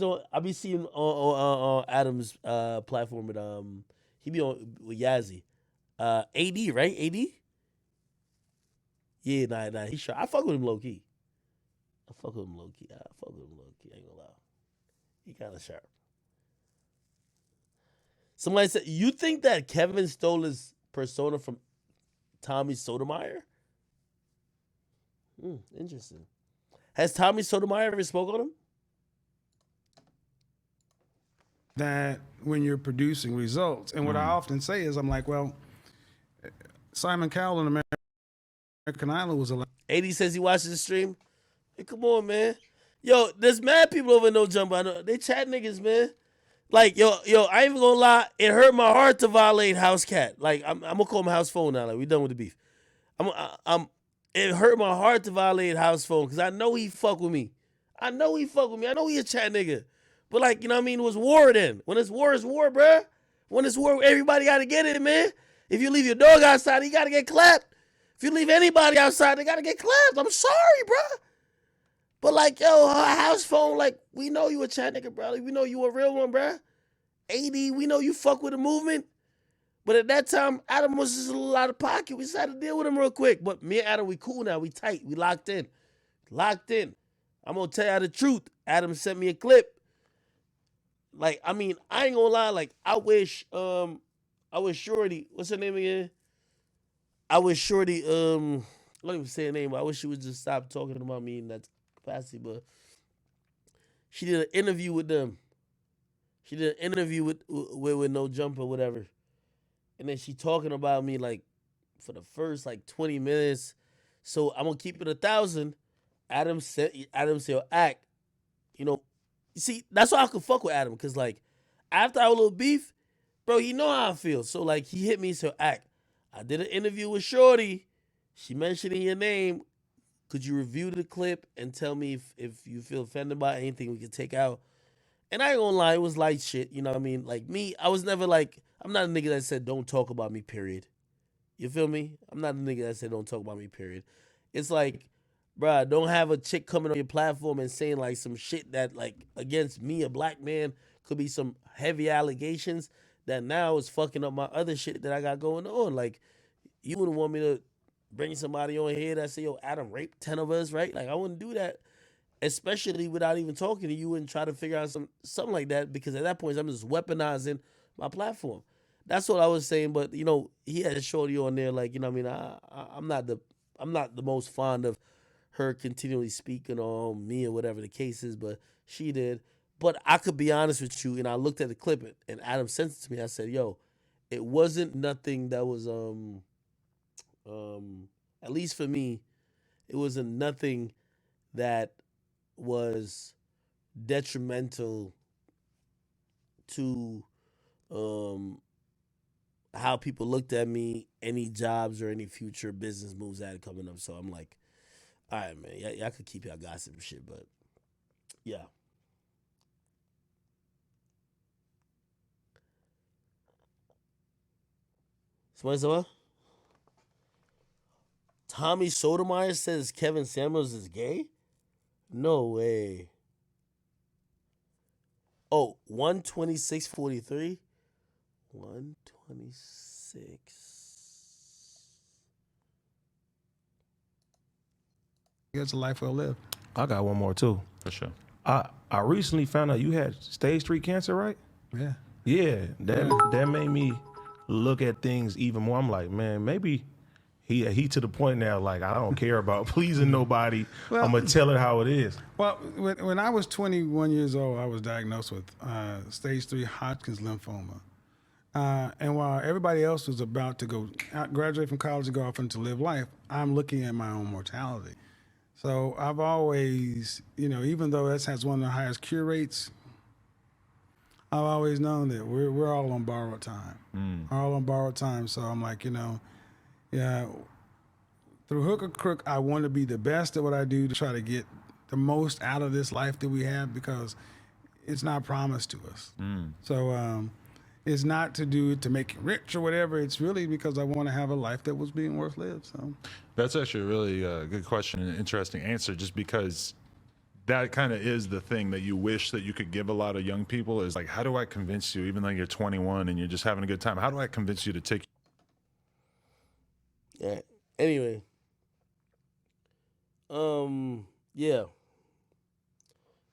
Speaker 2: on. I be seeing on Adam's platform, but he be on with Yazzie. AD, right? AD. Yeah, nah, he's sharp. I fuck with him low key. I ain't gonna lie. He kind of sharp. Somebody said, you think that Kevin stole his persona from Tommy Sotomayor? Interesting. Has Tommy Sotomayor ever spoke on him?
Speaker 11: That when you're producing results. And what I often say is, I'm like, well, Simon Cowell in American Idol was allowed.
Speaker 2: 80 says he watches the stream. Hey, come on, man. Yo, there's mad people over No Jump. I know they chat niggas, man. Like, yo, I ain't even gonna lie. It hurt my heart to violate House Cat. Like, I'm gonna call him House Phone now. Like, we done with the beef. It hurt my heart to violate House Phone because I know he fuck with me. I know he a chat nigga. But, like, you know what I mean? It was war then. When it's war, bruh. When it's war, everybody got to get it, man. If you leave your dog outside, you got to get clapped. If you leave anybody outside, they got to get clapped. I'm sorry, bruh. But, like, yo, House Phone, like, we know you a chat nigga, bro. Like, we know you a real one, bruh. 80, we know you fuck with the movement. But at that time, Adam was just a little out of pocket. We just had to deal with him real quick. But me and Adam, we cool now. We tight. We locked in. I'm going to tell you the truth. Adam sent me a clip. Like, I mean, I ain't gonna lie. Like, I wish Shorty, what's her name again? I wish Shorty, I don't even say her name, but I wish she would just stop talking about me in that capacity. But she did an interview with them. She did an interview with No Jumper, whatever. And then she talking about me, like, for the first, like, 20 minutes. So I'm gonna keep it 1,000. Adam said, act, you know. See, that's why I could fuck with Adam, because, like, after our little beef, bro, he know how I feel. So, like, he hit me, so act. I did an interview with Shorty. She mentioned in your name. Could you review the clip and tell me if you feel offended by anything we could take out? And I ain't gonna lie, it was light shit, you know what I mean? Like, me, I was never like, I'm not a nigga that said don't talk about me, period. You feel me? I'm not a nigga that said don't talk about me, period. It's like, bruh, don't have a chick coming on your platform and saying, like, some shit that, like, against me, a black man, could be some heavy allegations that now is fucking up my other shit that I got going on. Like, you wouldn't want me to bring somebody on here that say, yo, Adam raped 10 of us, right? Like, I wouldn't do that, especially without even talking to you and try to figure out something like that, because at that point, I'm just weaponizing my platform. That's what I was saying, but, you know, he had a Shorty on there, like, you know what I mean? I'm not the most fond of her continually speaking on me or whatever the case is, but she did. But I could be honest with you, and I looked at the clip, and Adam sent it to me. I said, yo, it wasn't nothing that was, at least for me, it wasn't nothing that was detrimental to how people looked at me, any jobs or any future business moves that had coming up. So I'm like, all right, man, y'all could keep y'all gossip and shit, but yeah. Somebody said what? Tommy Sotomayor says Kevin Samuels is gay? No way. Oh, 126.43? 126.
Speaker 11: It's a life well lived.
Speaker 12: I got one more too.
Speaker 10: For sure.
Speaker 12: I recently found out you had stage 3 cancer, right?
Speaker 11: Yeah.
Speaker 12: Yeah, that made me look at things even more. I'm like, man, maybe he to the point now, like, I don't care about pleasing nobody.
Speaker 11: Well,
Speaker 12: I'm gonna tell it how it is.
Speaker 11: Well, when I was 21 years old, I was diagnosed with stage 3 Hodgkin's lymphoma. And while everybody else was about to graduate from college and go off and to live life, I'm looking at my own mortality. So I've always, you know, even though that has one of the highest cure rates, I've always known that we're all on borrowed time. All on borrowed time. So I'm like, you know, yeah, through hook or crook, I want to be the best at what I do to try to get the most out of this life that we have, because it's not promised to us. So it's not to do it to make it rich or whatever. It's really because I want to have a life that was being worth lived. So
Speaker 10: that's actually a really good question and an interesting answer, just because that kind of is the thing that you wish that you could give a lot of young people, is like, how do I convince you, even though you're 21 and you're just having a good time, how do I convince you to take?
Speaker 2: Yeah. Anyway. Yeah.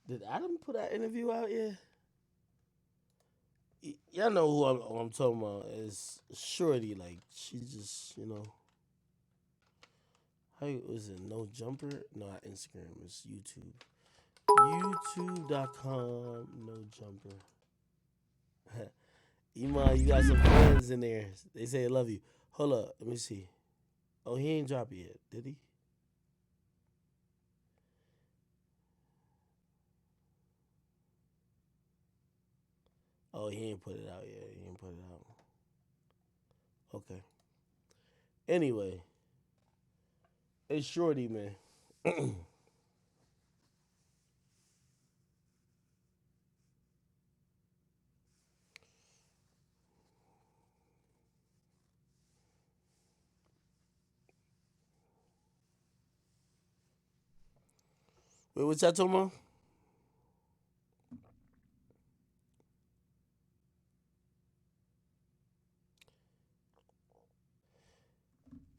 Speaker 2: Did Adam put that interview out yet? Y'all know who I'm talking about. Is Shorty. Like, she just, you know. How was it? No Jumper? No, not Instagram. It's YouTube. YouTube.com. No Jumper. Iman, you got some friends in there. They say they love you. Hold up. Let me see. Oh, he ain't dropped it yet, did he? Oh, he ain't put it out yet. He ain't put it out. Okay. Anyway, it's Shorty, man. Wait, what y'all talking about?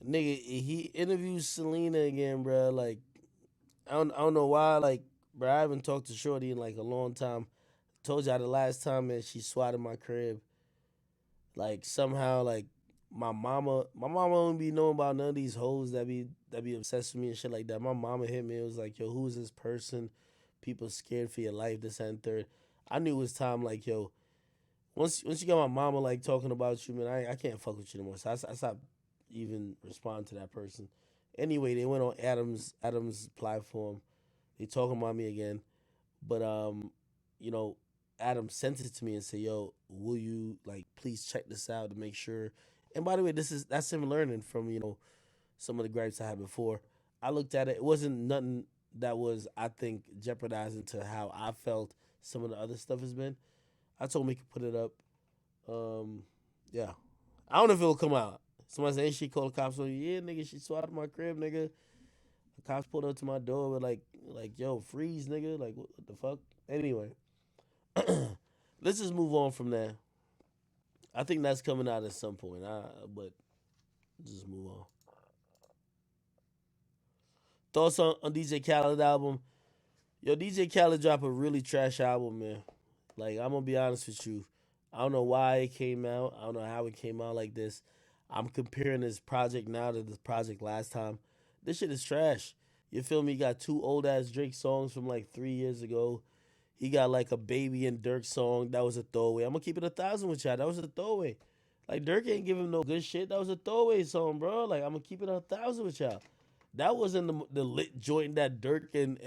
Speaker 2: Nigga, he interviewed Selena again, bro. Like, I don't know why. Like, bro, I haven't talked to Shorty in like a long time. Told y'all the last time that she swatted my crib. Like somehow, like my mama don't be knowing about none of these hoes that be obsessed with me and shit like that. My mama hit me. It was like, yo, who's this person? People scared for your life. This and third. I knew it was time. Like, yo, once you got my mama like talking about you, man, I can't fuck with you no more. So I stopped even responding to that person. Anyway, they went on Adam's platform. They talking about me again, but you know, Adam sent it to me and said, "Yo, will you like please check this out to make sure?" And by the way, that's him learning from some of the gripes I had before. I looked at it; it wasn't nothing that was, I think, jeopardizing to how I felt. Some of the other stuff has been. I told him he could put it up. Yeah, I don't know if it'll come out. Somebody saying she called the cops on you. Yeah, nigga, she swatted my crib, nigga. The cops pulled up to my door with like, yo, freeze, nigga. Like, what the fuck? Anyway, let's just move on from there. I think that's coming out at some point. But just move on. Thoughts on DJ Khaled album? Yo, DJ Khaled dropped a really trash album, man. Like, I'm gonna be honest with you. I don't know why it came out. I don't know how it came out like this. I'm comparing this project now to this project last time. This shit is trash. You feel me? He got two old ass Drake songs from like 3 years ago. He got like a Baby and Dirk song. That was a throwaway. I'm gonna keep it 1,000 with y'all. That was a throwaway. Like, Dirk ain't giving no good shit. That was a throwaway song, bro. Like, I'm gonna keep it 1,000 with y'all. That wasn't the lit joint that Dirk and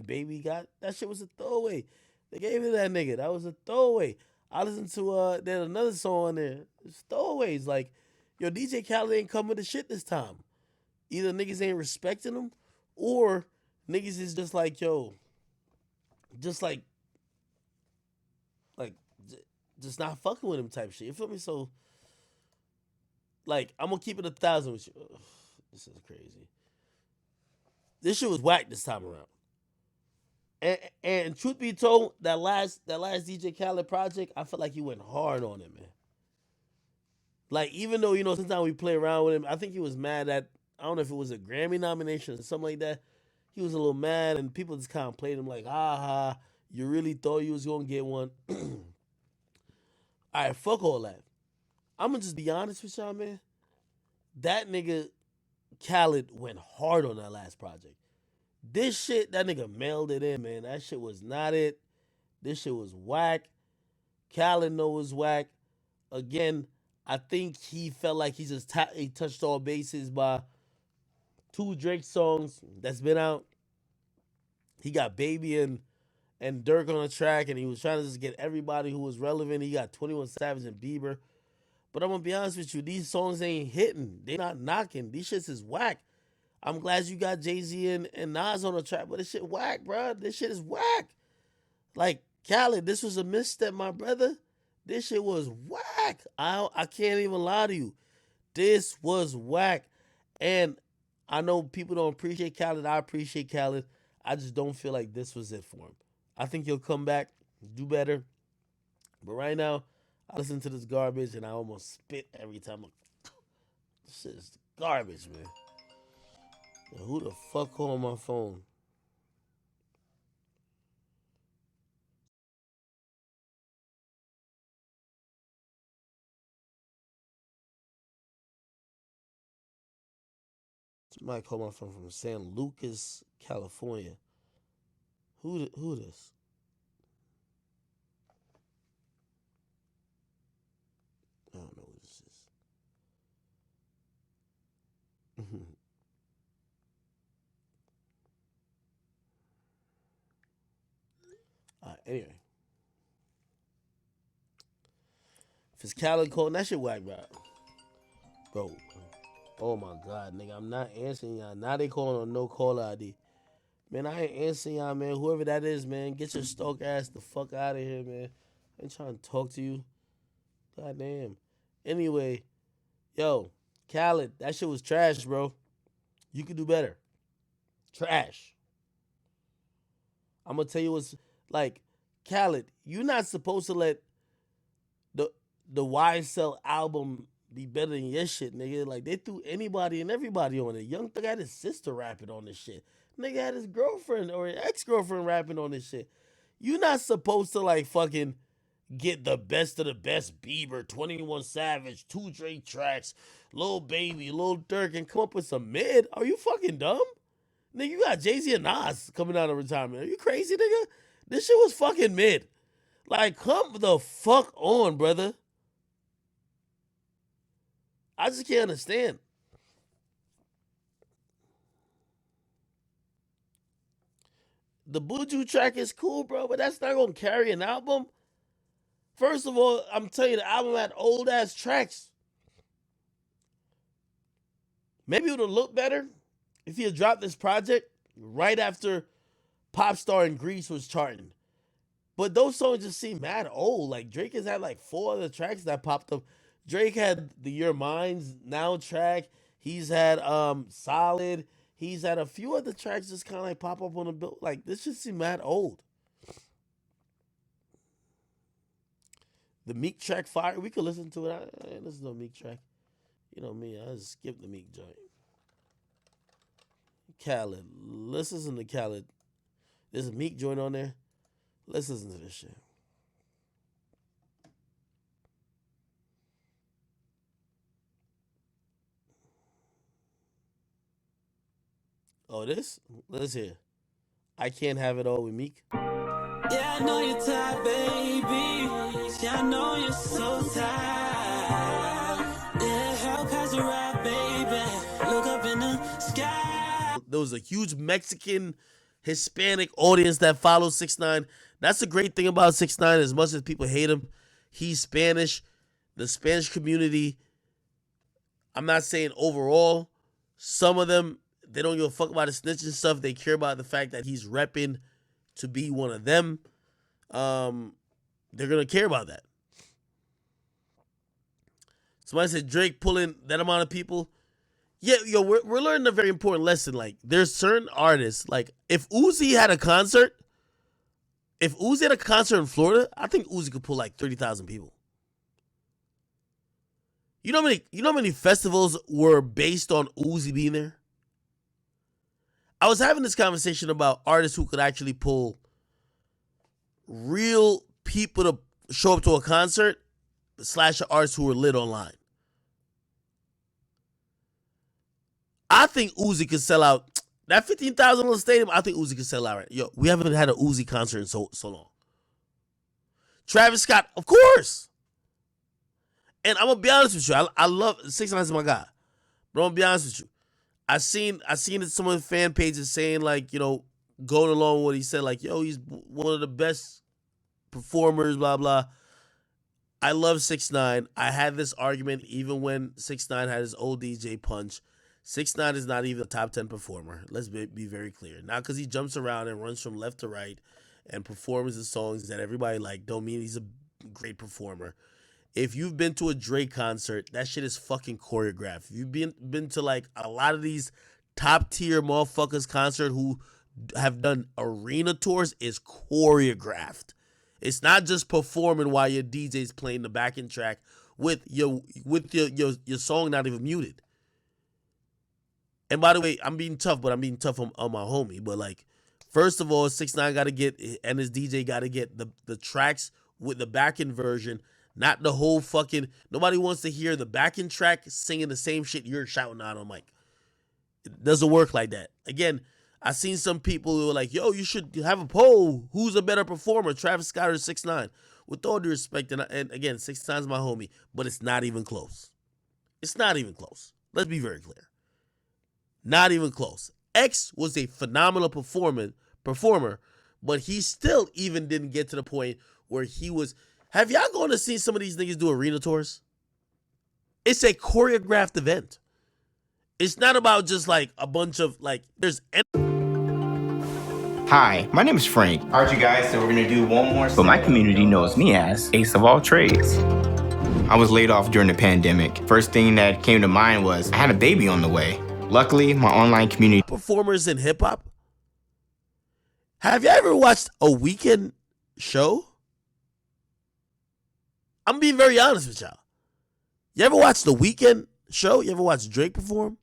Speaker 2: Baby got. That shit was a throwaway. They gave it that nigga. That was a throwaway. I listened to there's another song on there. It's throwaways. Like, yo, DJ Khaled ain't coming to shit this time. Either niggas ain't respecting him, or niggas is just like, yo, just like just not fucking with him type shit. You feel me? So, like, I'm gonna keep it 1,000 with you. Ugh, this is crazy. This shit was whack this time around. And truth be told, that last DJ Khaled project, I felt like he went hard on it, man. Like, even though, sometimes we play around with him, I think he was mad at, I don't know if it was a Grammy nomination or something like that. He was a little mad, and people just kind of played him like, ha, you really thought you was going to get one. All right, fuck all that. I'm going to just be honest with y'all, man. That nigga Khaled went hard on that last project. This shit, that nigga mailed it in, man. That shit was not it. This shit was whack. Khaled know it was whack. Again, I think he felt like he just he touched all bases by 2 Drake songs that's been out. He got Baby and Dirk on the track, and he was trying to just get everybody who was relevant. He got 21 Savage and Bieber. But I'm going to be honest with you, these songs ain't hitting. They not knocking. These shits is whack. I'm glad you got Jay-Z and Nas on the track, but this shit whack, bro. This shit is whack. Like, Khaled, this was a misstep, my brother. This shit was whack. I can't even lie to you. This was whack. And I know people don't appreciate Khaled. I appreciate Khaled. I just don't feel like this was it for him. I think he'll come back, do better. But right now, I listen to this garbage and I almost spit every time. This shit is garbage, man. Yo, who the fuck called my phone? Somebody called my phone from San Lucas, California. Who this? I don't know who this is. Anyway. If it's Khaled calling, that shit whack, bro. Oh my God, nigga, I'm not answering y'all. Now they calling on no caller ID. Man, I ain't answering y'all, man. Whoever that is, man, get your stalk ass the fuck out of here, man. I ain't trying to talk to you. God damn. Anyway, yo, Khaled, that shit was trash, bro. You could do better. Trash. I'm gonna tell you what's like, Khaled, you're not supposed to let the YSL album be better than your shit, nigga. Like, they threw anybody and everybody on it. Young Thug had his sister rapping on this shit. Nigga had his girlfriend or ex-girlfriend rapping on this shit. You're not supposed to, like, fucking get the best of the best Bieber, 21 Savage, 2 Drake tracks, Lil Baby, Lil Durk, and come up with some mid. Are you fucking dumb? Nigga, you got Jay-Z and Nas coming out of retirement. Are you crazy, nigga? This shit was fucking mid. Like, come the fuck on, brother. I just can't understand. The Buju track is cool, bro, but that's not going to carry an album. First of all, I'm telling you, the album had old-ass tracks. Maybe it would have looked better if he had dropped this project right after Popstar in Greece was charting. But those songs just seem mad old. Like, Drake has had like 4 other tracks that popped up. Drake had the Your Mind's Now track. He's had Solid. He's had a few other tracks just kind of like pop up on the bill. Like, this just seem mad old. The Meek track, Fire. We could listen to it. I ain't listen to a Meek track. You know me, I just skip the Meek joint. Khaled. Let's listen to Khaled. There's a Meek joint on there. Let's listen to this shit. Oh, this? Let's hear. I Can't Have It All with Meek.
Speaker 1: Yeah, I know you're tired, baby. Yeah, I know you're so tired. Yeah, how pass the ride, baby. Look up in the sky.
Speaker 2: There was a huge Mexican, Hispanic audience that follows 6ix9ine. That's the great thing about 6ix9ine. As much as people hate him, he's Spanish. The Spanish community, I'm not saying overall, some of them, they don't give a fuck about the snitching stuff. They care about the fact that he's repping to be one of them. They're going to care about that. Somebody said Drake pulling that amount of people. Yeah, yo, we're learning a very important lesson. Like, there's certain artists, like, if Uzi had a concert in Florida, I think Uzi could pull like 30,000 people. You know how many festivals were based on Uzi being there? I was having this conversation about artists who could actually pull real people to show up to a concert / artists who were lit online. I think Uzi could sell out that 15,000 stadium. I think Uzi could sell out. Right? Yo, we haven't had an Uzi concert in so long. Travis Scott, of course. And I'm gonna be honest with you. I love 6ix9ine is my guy, but I'm gonna be honest with you. I seen some of the fan pages saying, like, you know, going along with what he said, like, yo, he's one of the best performers, blah blah. I love 6ix9ine. I had this argument even when 6ix9ine had his old DJ Punch. 6ix9ine is not even a top 10 performer. Let's be very clear. Not because he jumps around and runs from left to right and performs the songs that everybody like don't mean he's a great performer. If you've been to a Drake concert, that shit is fucking choreographed. If you've been to like a lot of these top tier motherfuckers concert who have done arena tours, is choreographed. It's not just performing while your DJ's playing the backing track with your song not even muted. And by the way, I'm being tough, but I'm being tough on my homie. But like, first of all, 6ix9ine got to get, and his DJ got to get the tracks with the backing version. Not the whole fucking, nobody wants to hear the backing track singing the same shit you're shouting out on mic. It doesn't work like that. Again, I seen some people who were like, yo, you should have a poll. Who's a better performer, Travis Scott or 6ix9ine? With all due respect, and again, 6ix9ine's my homie, but it's not even close. It's not even close. Let's be very clear. Not even close. X was a phenomenal performer, but he still even didn't get to the point where he was, Have y'all gone to see some of these niggas do arena tours? It's a choreographed event. It's not about just like a bunch of like, there's.
Speaker 13: Hi, my name is Frank. Alright, you guys, so we're gonna do one more. But my community knows me as Ace of all trades. I was laid off during the pandemic. First thing that came to mind was I had a baby on the way. Luckily, my online community.
Speaker 2: Performers in hip hop. Have you ever watched a weekend show? I'm being very honest with y'all. You ever watch the weekend show? You ever watch Drake perform?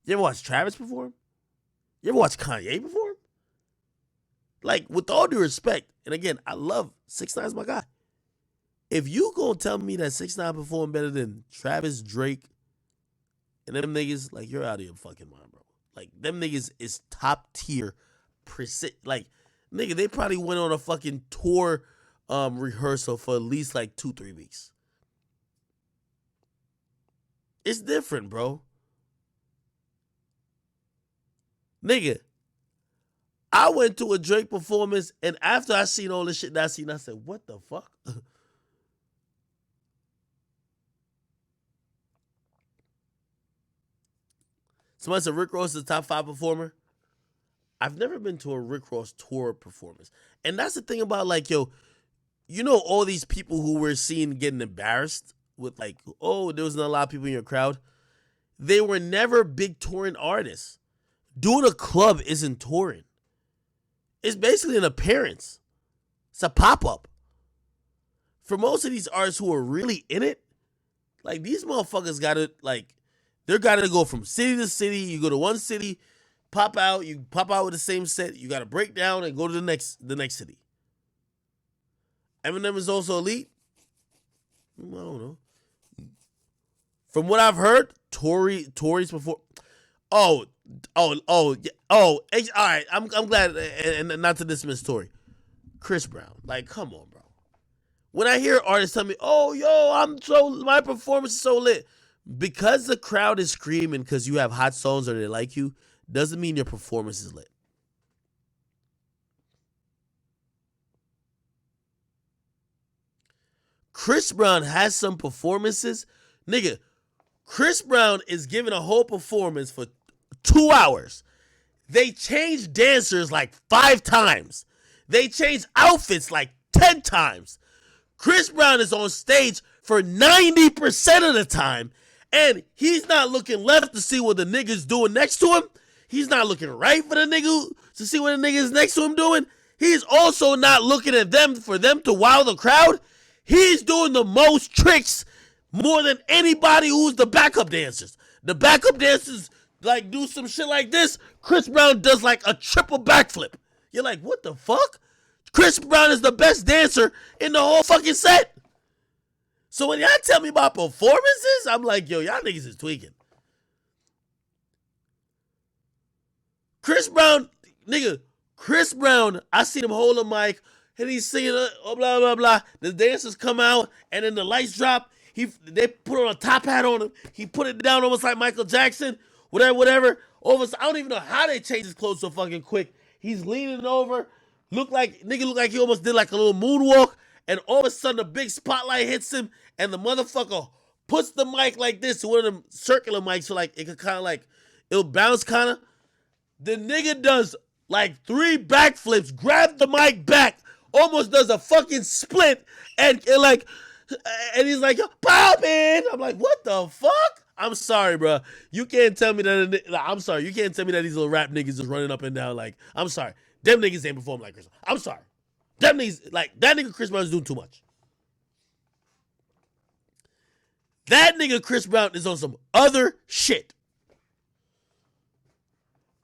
Speaker 2: You ever watch Travis perform? You ever watch Kanye perform? Like, with all due respect, and again, I love 6ix9ine's my guy. If you gonna tell me that 6ix9ine performed better than Travis, Drake, and them niggas, like, you're out of your fucking mind, bro. Like, them niggas is top tier. Like, nigga, they probably went on a fucking tour rehearsal for at least like 2-3 weeks. It's different, bro. Nigga, I went to a Drake performance, and after I seen all this shit that I seen, I said, what the fuck? Somebody said Rick Ross is the top 5 performer. I've never been to a Rick Ross tour performance. And that's the thing about, like, yo, you know all these people who we're seeing getting embarrassed with, like, oh, there was not a lot of people in your crowd. They were never big touring artists. Doing a club isn't touring. It's basically an appearance. It's a pop-up. For most of these artists who are really in it, like, these motherfuckers gotta, like, they're gotta go from city to city. You go to one city, pop out, you pop out with the same set, you gotta break down and go to the next city. Eminem is also elite? I don't know. From what I've heard, Tory's before. All right. I'm glad, and not to dismiss Tory. Chris Brown, like, come on, bro. When I hear artists tell me, "Oh, yo, my performance is so lit," because the crowd is screaming because you have hot songs or they like you, doesn't mean your performance is lit. Chris Brown has some performances, nigga. Chris Brown is giving a whole performance for 2 hours. They changed dancers like 5 times. They changed outfits like 10 times. Chris Brown is on stage for 90% of the time, and he's not looking left to see what the nigga's doing next to him. He's not looking right for the nigga to see what the nigga's next to him doing. He's also not looking at them for them to wow the crowd. He's doing the most tricks more than anybody who's the backup dancers. The backup dancers like do some shit like this. Chris Brown does like a triple backflip. You're like, what the fuck? Chris Brown is the best dancer in the whole fucking set. So when y'all tell me about performances, I'm like, yo, y'all niggas is tweaking. Chris Brown, I seen him hold a mic and he's singing, blah, blah, blah. The dancers come out and then the lights drop. They put on a top hat on him. He put it down almost like Michael Jackson, whatever. I don't even know how they changed his clothes so fucking quick. He's leaning over, look like he almost did like a little moonwalk, and all of a sudden a big spotlight hits him, and the motherfucker puts the mic like this to one of them circular mics so like it could kind of like, it'll bounce kind of. The nigga does like 3 backflips, grabs the mic back, almost does a fucking split, and he's like, yo, poppin'. I'm like, what the fuck? I'm sorry, bro. You can't tell me that. I'm sorry. You can't tell me that these little rap niggas just running up and down. Like, I'm sorry. Them niggas ain't performing like Chris. I'm sorry. Them niggas, like, that nigga Chris Brown is doing too much. That nigga Chris Brown is on some other shit.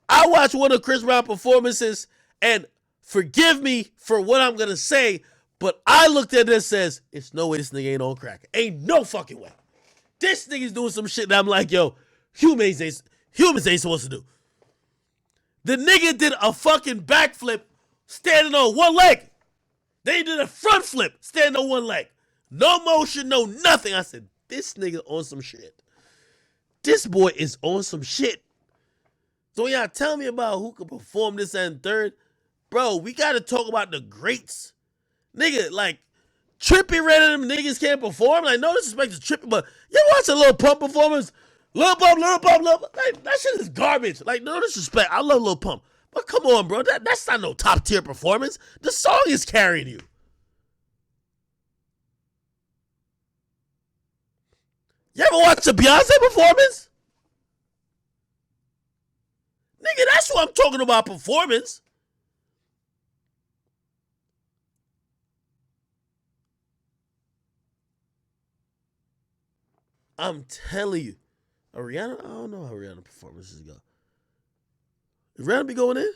Speaker 2: I watched one of Chris Brown performances, and forgive me for what I'm going to say, but I looked at this and says, it's no way this nigga ain't on crack. Ain't no fucking way. This nigga's doing some shit that I'm like, yo, humans ain't supposed to do. The nigga did a fucking backflip standing on one leg. They did a front flip standing on one leg. No motion, no nothing. I said, this nigga on some shit. This boy is on some shit. So when y'all tell me about who can perform this and third, bro, we got to talk about the greats. Nigga, like, Trippy random niggas can't perform. Like, no disrespect to Trippy, but you ever watch a Lil Pump performance? Lil Pump. Like, that shit is garbage. Like, no disrespect. I love Lil Pump. But come on, bro. That's not no top tier performance. The song is carrying you. You ever watch a Beyonce performance? Nigga, that's what I'm talking about, performance. I'm telling you. Rihanna, I don't know how Rihanna performances go. Is Rihanna be going in?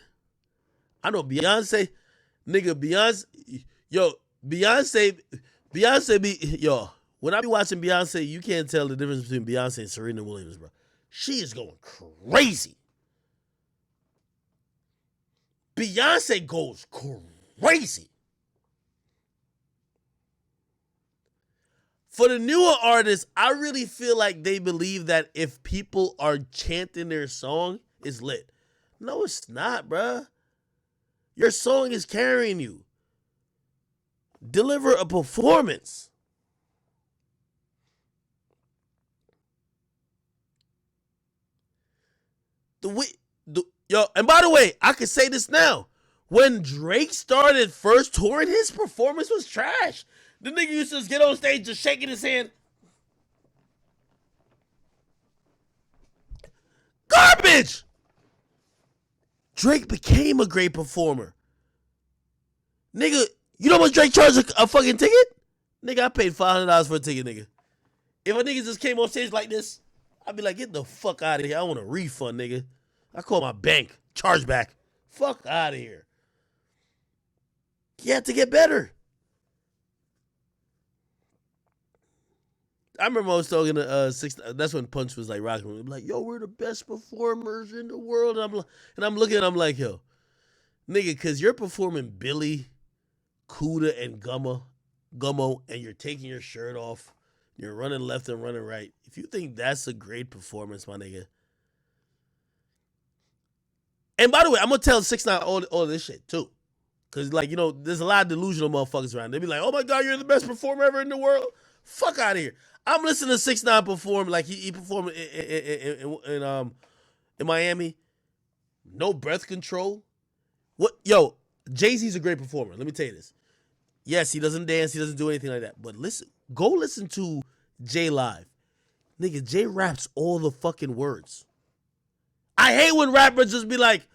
Speaker 2: I know Beyonce. Nigga, Beyonce be, yo, when I be watching Beyonce, you can't tell the difference between Beyonce and Serena Williams, bro. She is going crazy. Beyonce goes crazy. For the newer artists, I really feel like they believe that if people are chanting their song, it's lit. No, it's not, bruh. Your song is carrying you. Deliver a performance. Yo, and by the way, I can say this now. When Drake started first touring, his performance was trash. The nigga used to just get on stage just shaking his hand. Garbage! Drake became a great performer. Nigga, you know how much Drake charged a fucking ticket? Nigga, I paid $500 for a ticket, nigga. If a nigga just came on stage like this, I'd be like, get the fuck out of here. I want a refund, nigga. I call my bank. Charge back. Fuck out of here. You have to get better. I remember I was talking to that's when Punch was like rocking. I'm like, yo, we're the best performers in the world. And I'm looking, I'm like, yo, nigga, cause you're performing Billy, Kuda, and Gummo, and you're taking your shirt off. You're running left and running right. If you think that's a great performance, my nigga. And by the way, I'm gonna tell 6ix9ine all this shit too. Cause like, you know, there's a lot of delusional motherfuckers around. They be like, oh my God, you're the best performer ever in the world. Fuck out of here. I'm listening to 6ix9ine perform like he performed in Miami. No breath control. What? Yo, Jay-Z's a great performer. Let me tell you this. Yes, he doesn't dance. He doesn't do anything like that. But go listen to Jay live. Nigga, Jay raps all the fucking words. I hate when rappers just be like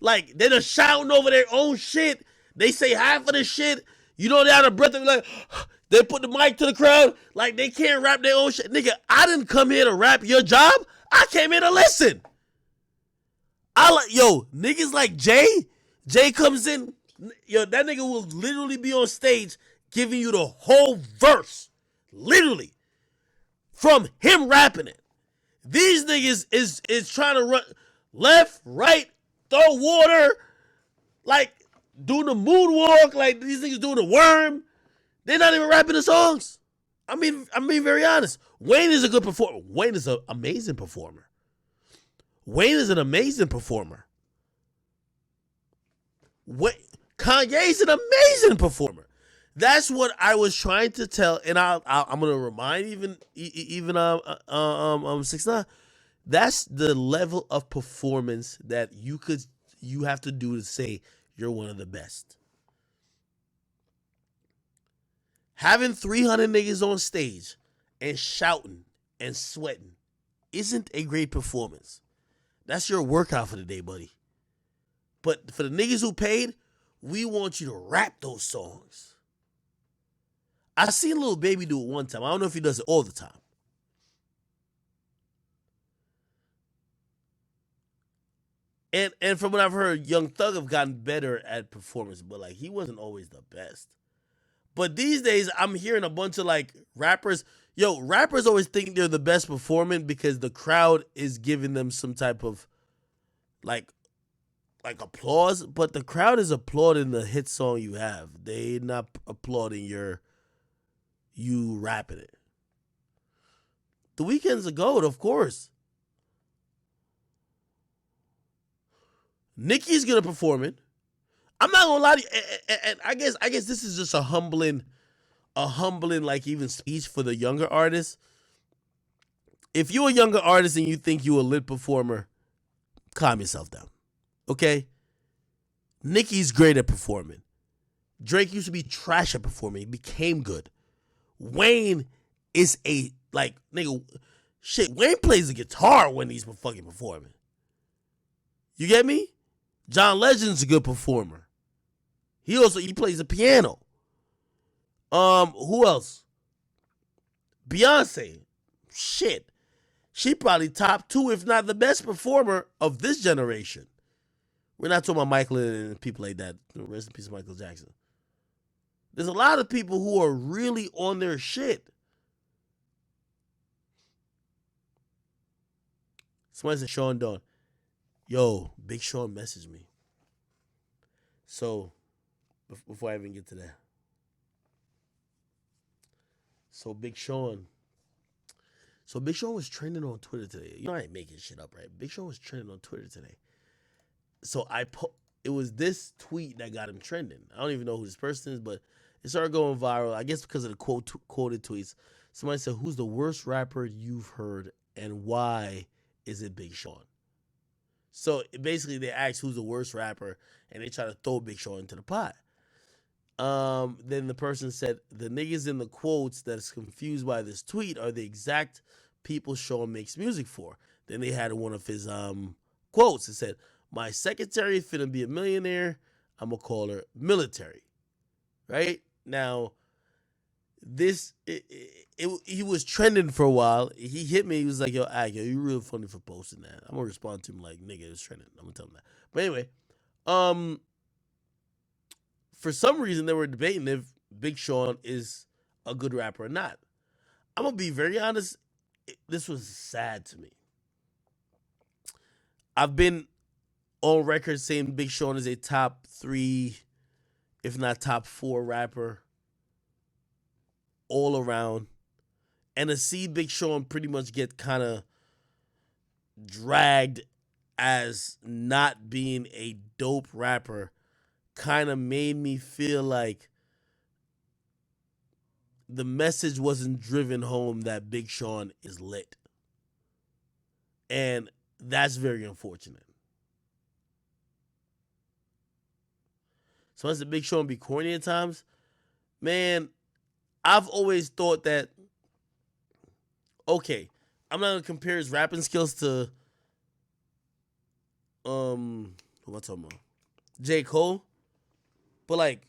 Speaker 2: they're just shouting over their own shit. They say half of the shit. You know, they're out of breath. They be like, they put the mic to the crowd. Like, they can't rap their own shit. Nigga, I didn't come here to rap your job. I came here to listen. Niggas like Jay comes in. Yo, that nigga will literally be on stage giving you the whole verse. Literally. From him rapping it. These niggas is trying to run left, right, throw water, like doing the moonwalk, like these niggas doing the worm. They're not even rapping the songs. I'm being very honest. Wayne is a good performer. Wayne is an amazing performer. Wayne is an amazing performer. Kanye's an amazing performer. That's what I was trying to tell, and I'm gonna remind even 6ix9ine. That's the level of performance that you have to do to say you're one of the best. Having 300 niggas on stage and shouting and sweating isn't a great performance. That's your workout for the day, buddy. But for the niggas who paid, we want you to rap those songs. I seen Lil Baby do it one time. I don't know if he does it all the time. And from what I've heard, Young Thug have gotten better at performance, but like he wasn't always the best. But these days, I'm hearing a bunch of like rappers. Yo, rappers always think they're the best performing because the crowd is giving them some type of like applause. But the crowd is applauding the hit song you have. They not applauding you rapping it. The Weeknd's a GOAT, of course. Nicki's gonna perform it. I'm not gonna lie to you, and I guess this is just a humbling like even speech for the younger artists. If you're a younger artist and you think you're a lit performer, calm yourself down, okay? Nicki's great at performing. Drake used to be trash at performing. He became good. Wayne is a, like, nigga, shit, Wayne plays the guitar when he's fucking performing. You get me? John Legend's a good performer. He plays the piano. Who else? Beyonce. Shit. She probably top 2, if not the best performer of this generation. We're not talking about Michael and people like that. Rest in peace, Michael Jackson. There's a lot of people who are really on their shit. Somebody said Sean Dawn. Yo, Big Sean messaged me. So, before I even get to that. So Big Sean was trending on Twitter today. You know I ain't making shit up, right? Big Sean was trending on Twitter today. So it was this tweet that got him trending. I don't even know who this person is, but it started going viral. I guess because of the quoted tweets. Somebody said, "Who's the worst rapper you've heard, and why is it Big Sean?" So basically, they asked who's the worst rapper, and they try to throw Big Sean into the pot. Then the person said, the niggas in the quotes that's confused by this tweet are the exact people Sean makes music for. Then they had one of his quotes. It said, "My secretary finna be a millionaire. I'm gonna call her military." Right? Now, he was trending for a while. He hit me. He was like, yo, you real funny for posting that. I'm gonna respond to him like, nigga, it was trending. I'm gonna tell him that. But anyway, for some reason, they were debating if Big Sean is a good rapper or not. I'm going to be very honest. This was sad to me. I've been on record saying Big Sean is a top 3, if not top 4 rapper all around. And to see Big Sean pretty much get kind of dragged as not being a dope rapper kind of made me feel like the message wasn't driven home that Big Sean is lit. And that's very unfortunate. So as the Big Sean be corny at times, man, I've always thought that, okay, I'm not going to compare his rapping skills to, who am I talking about? J. Cole. But, like,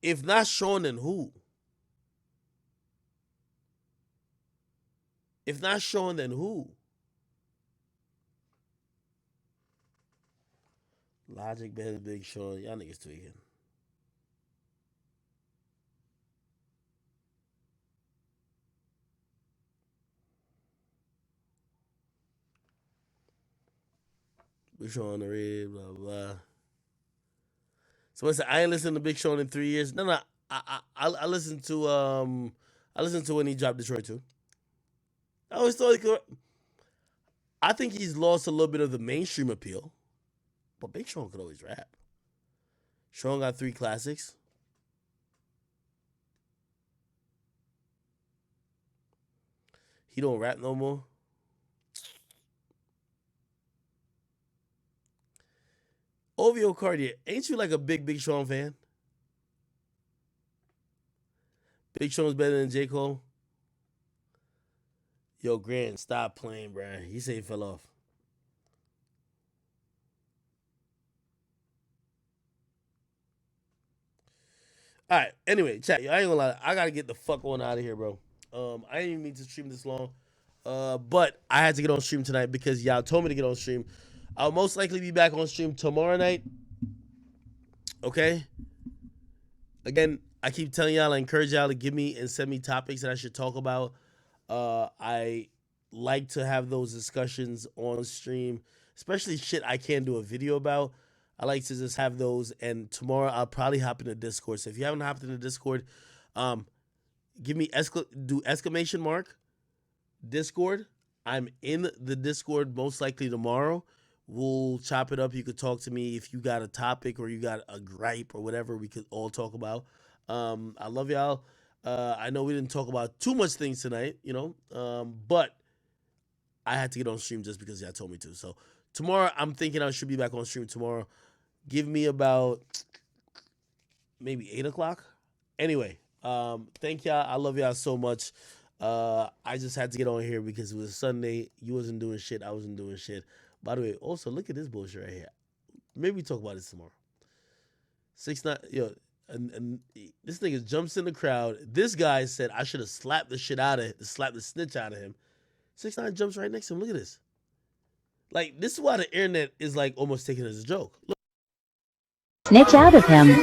Speaker 2: if not Sean, then who? If not Sean, then who? Logic better than Big Sean. Y'all niggas tweaking. Big Sean on the red, blah, blah. So I said, I ain't listened to Big Sean in 3 years. No, I listened to when he dropped Detroit 2. I always thought he could. I think he's lost a little bit of the mainstream appeal, but Big Sean could always rap. Sean got 3 classics. He don't rap no more. OVO Cartier, ain't you like a big Sean fan? Big Sean's better than J. Cole? Yo, Grant, stop playing, bruh. He said he fell off. All right, anyway, chat. I ain't gonna lie. I gotta get the fuck on out of here, bro. I didn't even mean to stream this long. But I had to get on stream tonight because y'all told me to get on stream. I'll most likely be back on stream tomorrow night. Okay? Again, I keep telling y'all, I encourage y'all to give me and send me topics that I should talk about. I like to have those discussions on stream, especially shit I can't do a video about. I like to just have those, and tomorrow I'll probably hop in the Discord. So if you haven't hopped in the Discord, give me do exclamation mark Discord. I'm in the Discord most likely tomorrow. We'll chop it up. You could talk to me if you got a topic or you got a gripe or whatever we could all talk about. I love y'all. I know we didn't talk about too much things tonight, but I had to get on stream just because y'all told me to. So tomorrow, I'm thinking I should be back on stream tomorrow. Give me about maybe 8 o'clock. Anyway, thank y'all. I love y'all so much. I just had to get on here because it was Sunday. You wasn't doing shit. I wasn't doing shit. By the way, also look at this bullshit right here. Maybe we talk about this tomorrow. 6ix9ine, yo, and this nigga jumps in the crowd. This guy said I should have slapped the snitch out of him. 6ix9ine jumps right next to him. Look at this. Like, this is why the internet is like almost taken as a joke. Look.
Speaker 14: Snitch out of him.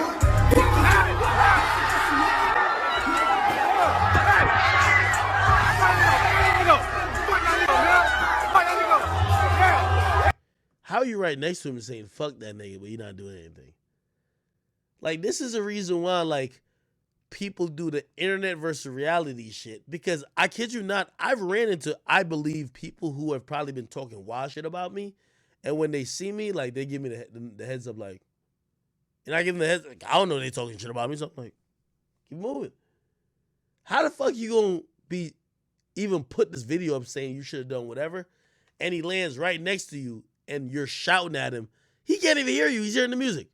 Speaker 2: How are you right next to him saying, fuck that nigga, but you're not doing anything? Like, this is a reason why, like, people do the internet versus reality shit. Because I kid you not, I've ran into, I believe, people who have probably been talking wild shit about me. And when they see me, like, they give me the heads up, like, and I give them the heads up, like, I don't know they talking shit about me. So I'm like, keep moving. How the fuck you gonna be even put this video up saying you should have done whatever, and he lands right next to you and you're shouting at him? He can't even hear you. He's hearing the music.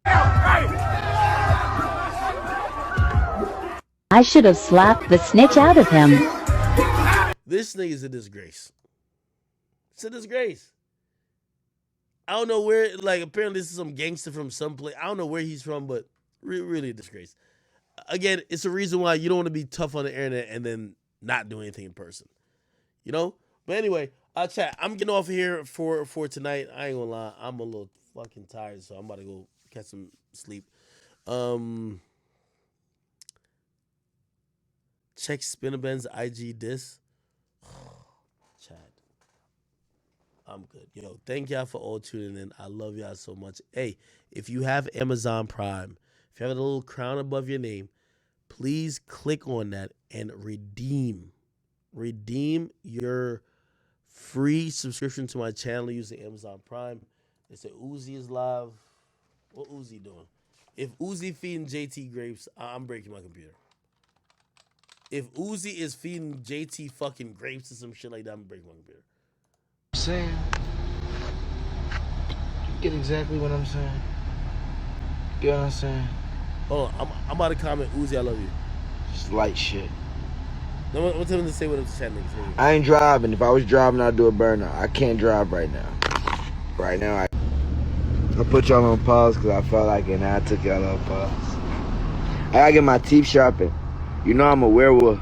Speaker 14: I should have slapped the snitch out of him.
Speaker 2: This nigga's a disgrace. It's a disgrace. I don't know where, like, apparently this is some gangster from someplace. I don't know where he's from, but really a disgrace. Again, it's a reason why you don't want to be tough on the internet and then not do anything in person. But anyway, chat, I'm getting off of here for tonight. I ain't gonna lie, I'm a little fucking tired, so I'm about to go catch some sleep. Check Spinnerben's IG diss. Chat, I'm good. Yo, thank y'all for all tuning in. I love y'all so much. Hey, if you have Amazon Prime, if you have a little crown above your name, please click on that and redeem your free subscription to my channel using Amazon Prime. They say Uzi is live. What Uzi doing? If Uzi feeding JT grapes, I'm breaking my computer. If Uzi is feeding JT fucking grapes or some shit like that, I'm breaking my computer.
Speaker 15: I'm saying, you get exactly what I'm saying. You know what I'm saying?
Speaker 2: Hold on, I'm about to comment, Uzi, I love you.
Speaker 15: Just light shit.
Speaker 2: I'm gonna tell him to say what the chat niggas say.
Speaker 15: I ain't driving. If I was driving, I'd do a burnout. I can't drive right now. Right now, I put y'all on pause because I felt like it, and I took y'all on pause. I gotta get my teeth sharpened. You know I'm a werewolf,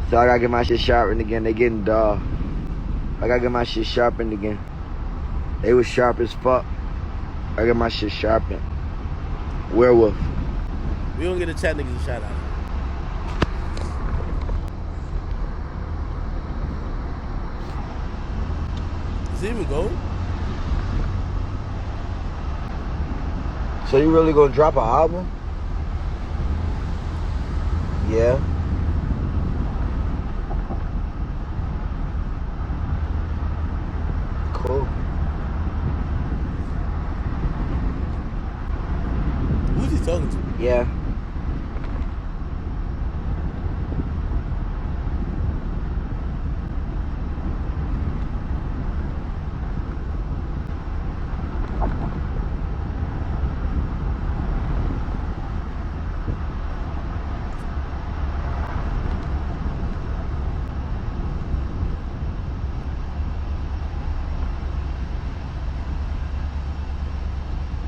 Speaker 15: so I gotta get my shit sharpened again. They getting dull. I gotta get my shit sharpened again. They was sharp as fuck. I got my shit sharpened. Werewolf.
Speaker 2: We don't get a chat niggas a shout out. Is he even going?
Speaker 15: So you really gonna drop an album? Yeah. Cool.
Speaker 2: Who's he talking to?
Speaker 15: Yeah.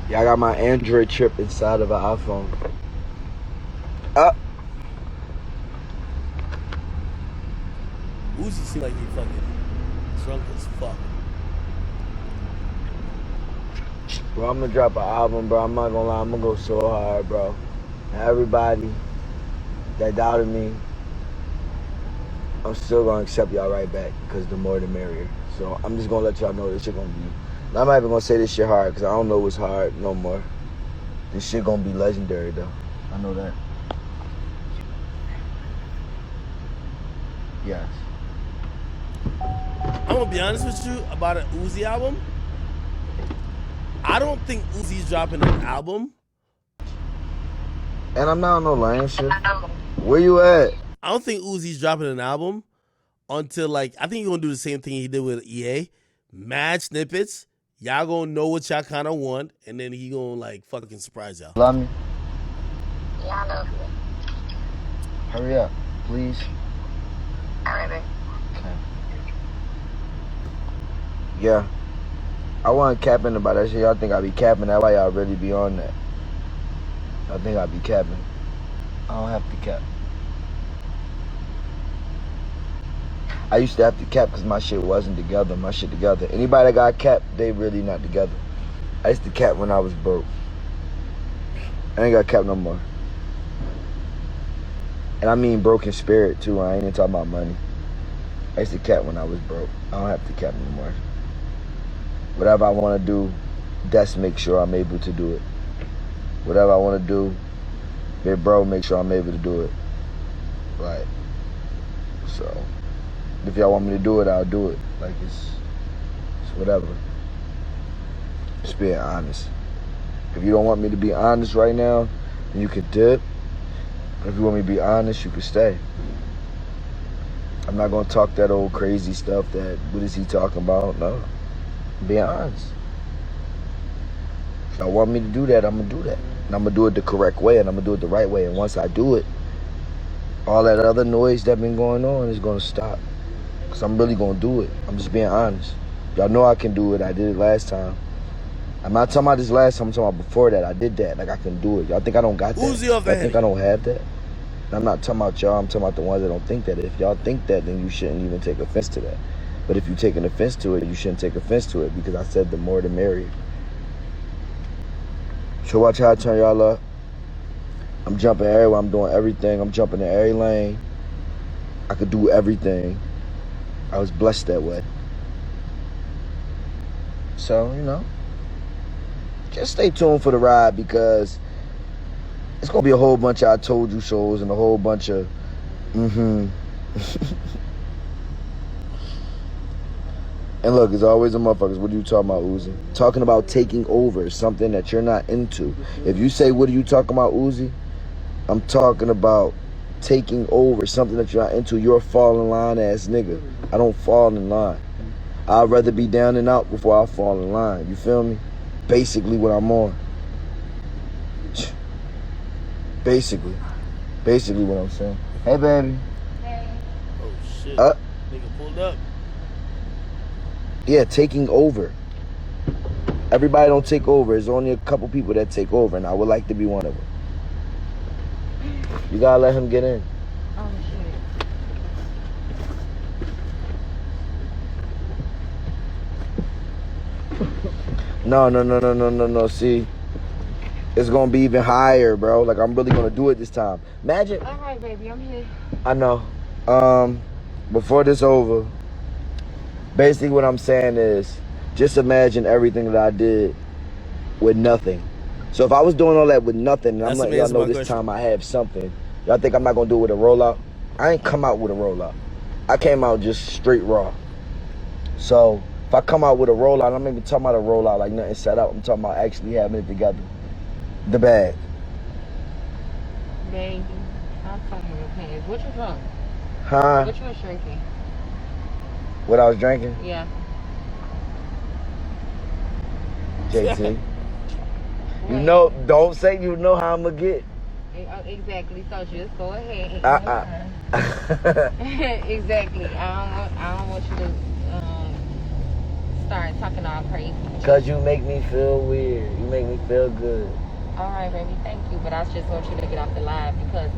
Speaker 15: Yeah, I got my Android chip inside of an iPhone.
Speaker 2: Uzi seems like he fucking drunk as fuck.
Speaker 15: Bro, I'm gonna drop an album, bro. I'm not gonna lie, I'm gonna go so hard, bro. And everybody that doubted me, I'm still gonna accept y'all right back, because the more the merrier. So I'm just gonna let y'all know this shit gonna be. I'm not even gonna say this shit hard, because I don't know what's hard no more. This shit gonna be legendary, though. I know that. Yes.
Speaker 2: I'm gonna be honest with you about an Uzi album. I don't think Uzi's dropping an album.
Speaker 15: And I'm not on no lame shit. Where you at?
Speaker 2: I don't think Uzi's dropping an album until, like, I think he's going to do the same thing he did with EA. Mad snippets. Y'all going to know what y'all kind of want, and then he going to, like, fucking surprise y'all.
Speaker 15: Love me?
Speaker 7: Yeah, I love you.
Speaker 15: Hurry up, please.
Speaker 7: Alright,
Speaker 15: Okay. Yeah. I wasn't capping about that shit. Y'all think I be capping. That's why y'all really be on that. I think I be capping. I don't have to cap. I used to have to cap because my shit wasn't together. My shit together. Anybody that got capped, they really not together. I used to cap when I was broke. I ain't got cap no more. And I mean broken spirit too. I ain't even talking about money. I used to cap when I was broke. I don't have to cap no more. Whatever I want to do, that's make sure I'm able to do it. Whatever I want to do, big bro, make sure I'm able to do it. Right. So, if y'all want me to do it, I'll do it. Like, it's whatever. Just being honest. If you don't want me to be honest right now, then you can dip. If you want me to be honest, you can stay. I'm not going to talk that old crazy stuff that, what is he talking about? No. I'm being honest. If y'all want me to do that, I'm going to do that. And I'm going to do it the correct way, and I'm going to do it the right way. And once I do it, all that other noise that been going on is going to stop. Because I'm really going to do it. I'm just being honest. Y'all know I can do it. I did it last time. I'm not talking about this last time. I'm talking about before that. I did that. Like, I can do it. Y'all think I don't got that? Y'all think I don't have that? And I'm not talking about y'all. I'm talking about the ones that don't think that. If y'all think that, then you shouldn't even take offense to that. But if you take an offense to it, you shouldn't take offense to it, because I said the more the merrier. So watch how I turn y'all up. I'm jumping everywhere. I'm doing everything. I'm jumping in every lane. I could do everything. I was blessed that way. So, you know, just stay tuned for the ride, because it's going to be a whole bunch of I Told You shows and a whole bunch of And look, it's always the motherfuckers. What are you talking about, Uzi? Talking about taking over something that you're not into. If you say, what are you talking about, Uzi? I'm talking about taking over something that you're not into. You're a fall in line ass nigga. I don't fall in line. I'd rather be down and out before I fall in line. You feel me? Basically what I'm on. Basically what I'm saying. Hey, baby.
Speaker 7: Hey.
Speaker 2: Oh, shit. Nigga pulled up.
Speaker 15: Yeah, taking over. Everybody don't take over. There's only a couple people that take over, and I would like to be one of them. You gotta let him get in.
Speaker 7: Oh, shit.
Speaker 15: No. See, it's gonna be even higher, bro. Like, I'm really gonna do it this time. Imagine.
Speaker 7: All right, baby, I'm here.
Speaker 15: I know. Before this over, basically what I'm saying is, just imagine everything that I did with nothing. So if I was doing all that with nothing, and I'm letting y'all know this time I have something, y'all think I'm not gonna do it with a rollout? I ain't come out with a rollout. I came out just straight raw. So if I come out with a rollout, I'm not even talking about a rollout like nothing set up. I'm talking about actually having it together. The bag.
Speaker 7: Baby, I'm fucking your pants. What you drunk?
Speaker 15: Huh?
Speaker 7: What you was drinking?
Speaker 15: What I was drinking?
Speaker 7: Yeah.
Speaker 15: JT. You know, don't say you know how I'm gonna get.
Speaker 7: Exactly. So just go ahead. Exactly. I don't want you to start talking all crazy.
Speaker 15: Cause you make me feel weird. You make me feel good.
Speaker 7: All right, baby. Thank you. But I just want you to get off the live, because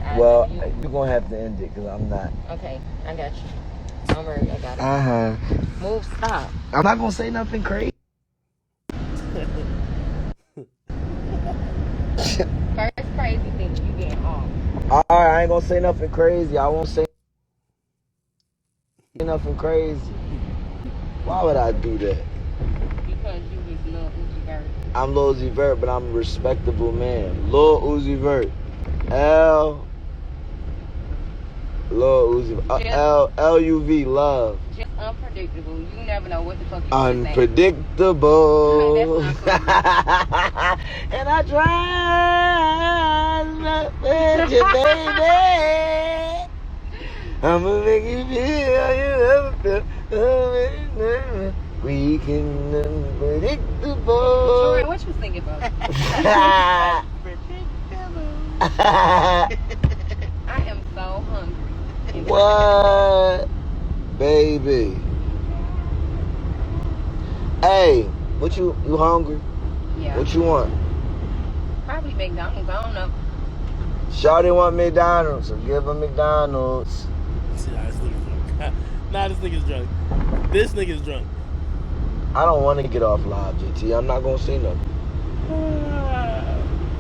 Speaker 15: you're gonna have to end it, cause I'm not.
Speaker 7: Okay, I got you. Don't worry, I got it. Move. Stop.
Speaker 15: I'm not gonna say nothing crazy.
Speaker 7: First crazy thing, you get off.
Speaker 15: Alright, I ain't gonna say nothing crazy. I won't say nothing crazy. Why would I do that?
Speaker 7: Because you was Lil Uzi Vert.
Speaker 15: I'm Lil Uzi Vert, but I'm a respectable man. Lil Uzi Vert. Lil Uzi L-U-V, love.
Speaker 7: Just Unpredictable. You never know what the fuck you
Speaker 15: Unpredictable. And I try not to you, baby. I'ma make you feel how you ever feel. We can unpredictable.
Speaker 7: Jordan, what you thinking about? I am so hungry.
Speaker 15: What? Baby. Hey, what you hungry?
Speaker 7: Yeah.
Speaker 15: What you want?
Speaker 7: Probably McDonald's. I don't know.
Speaker 15: Shawty want McDonald's, so give her McDonald's.
Speaker 2: Nah, this nigga's drunk. This nigga's drunk.
Speaker 15: I don't want to get off live, JT. I'm not gonna say nothing.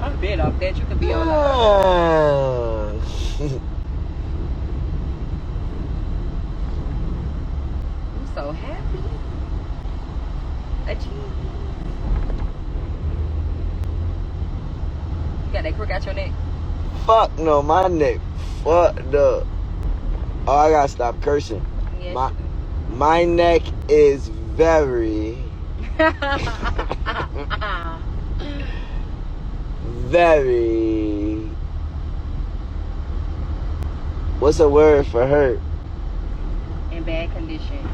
Speaker 7: I'm bit off that. You could be on live. I'm so happy. You got that crook out your neck?
Speaker 15: Fuck no, my neck fucked up. Oh, I gotta stop cursing.
Speaker 7: Yes,
Speaker 15: my neck is very, very. What's a word for hurt?
Speaker 7: In bad condition.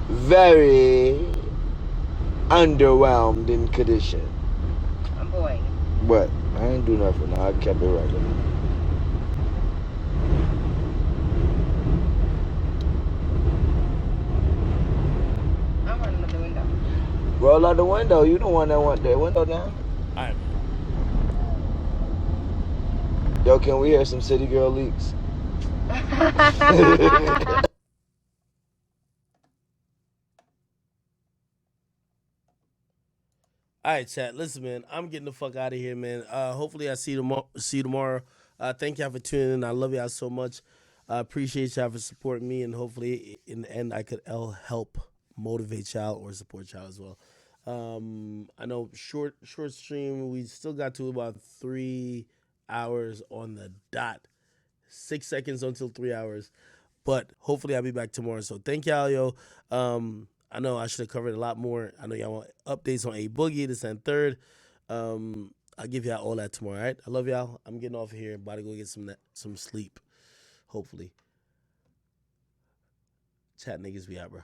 Speaker 15: Very underwhelmed in condition.
Speaker 7: Oh boy.
Speaker 15: What? I ain't do nothing. I kept it right there.
Speaker 7: I'm running out the window.
Speaker 15: Roll out the window. You the one that want that window down.
Speaker 2: Alright.
Speaker 15: Yo, can we hear some City Girl leaks?
Speaker 2: All right, chat. Listen, man, I'm getting the fuck out of here, man. Hopefully I see you tomorrow. Thank y'all for tuning in. I love y'all so much. I appreciate y'all for supporting me, and hopefully in the end I could help motivate y'all or support y'all as well. I know short stream, we still got to about 3 hours on the dot. 6 seconds until 3 hours. But hopefully I'll be back tomorrow. So thank y'all, yo. I know I should have covered a lot more. I know y'all want updates on A Boogie, this and third. I'll give y'all all that tomorrow, all right? I love y'all. I'm getting off of here. About to go get some sleep, hopefully. Chat niggas, we out, bro.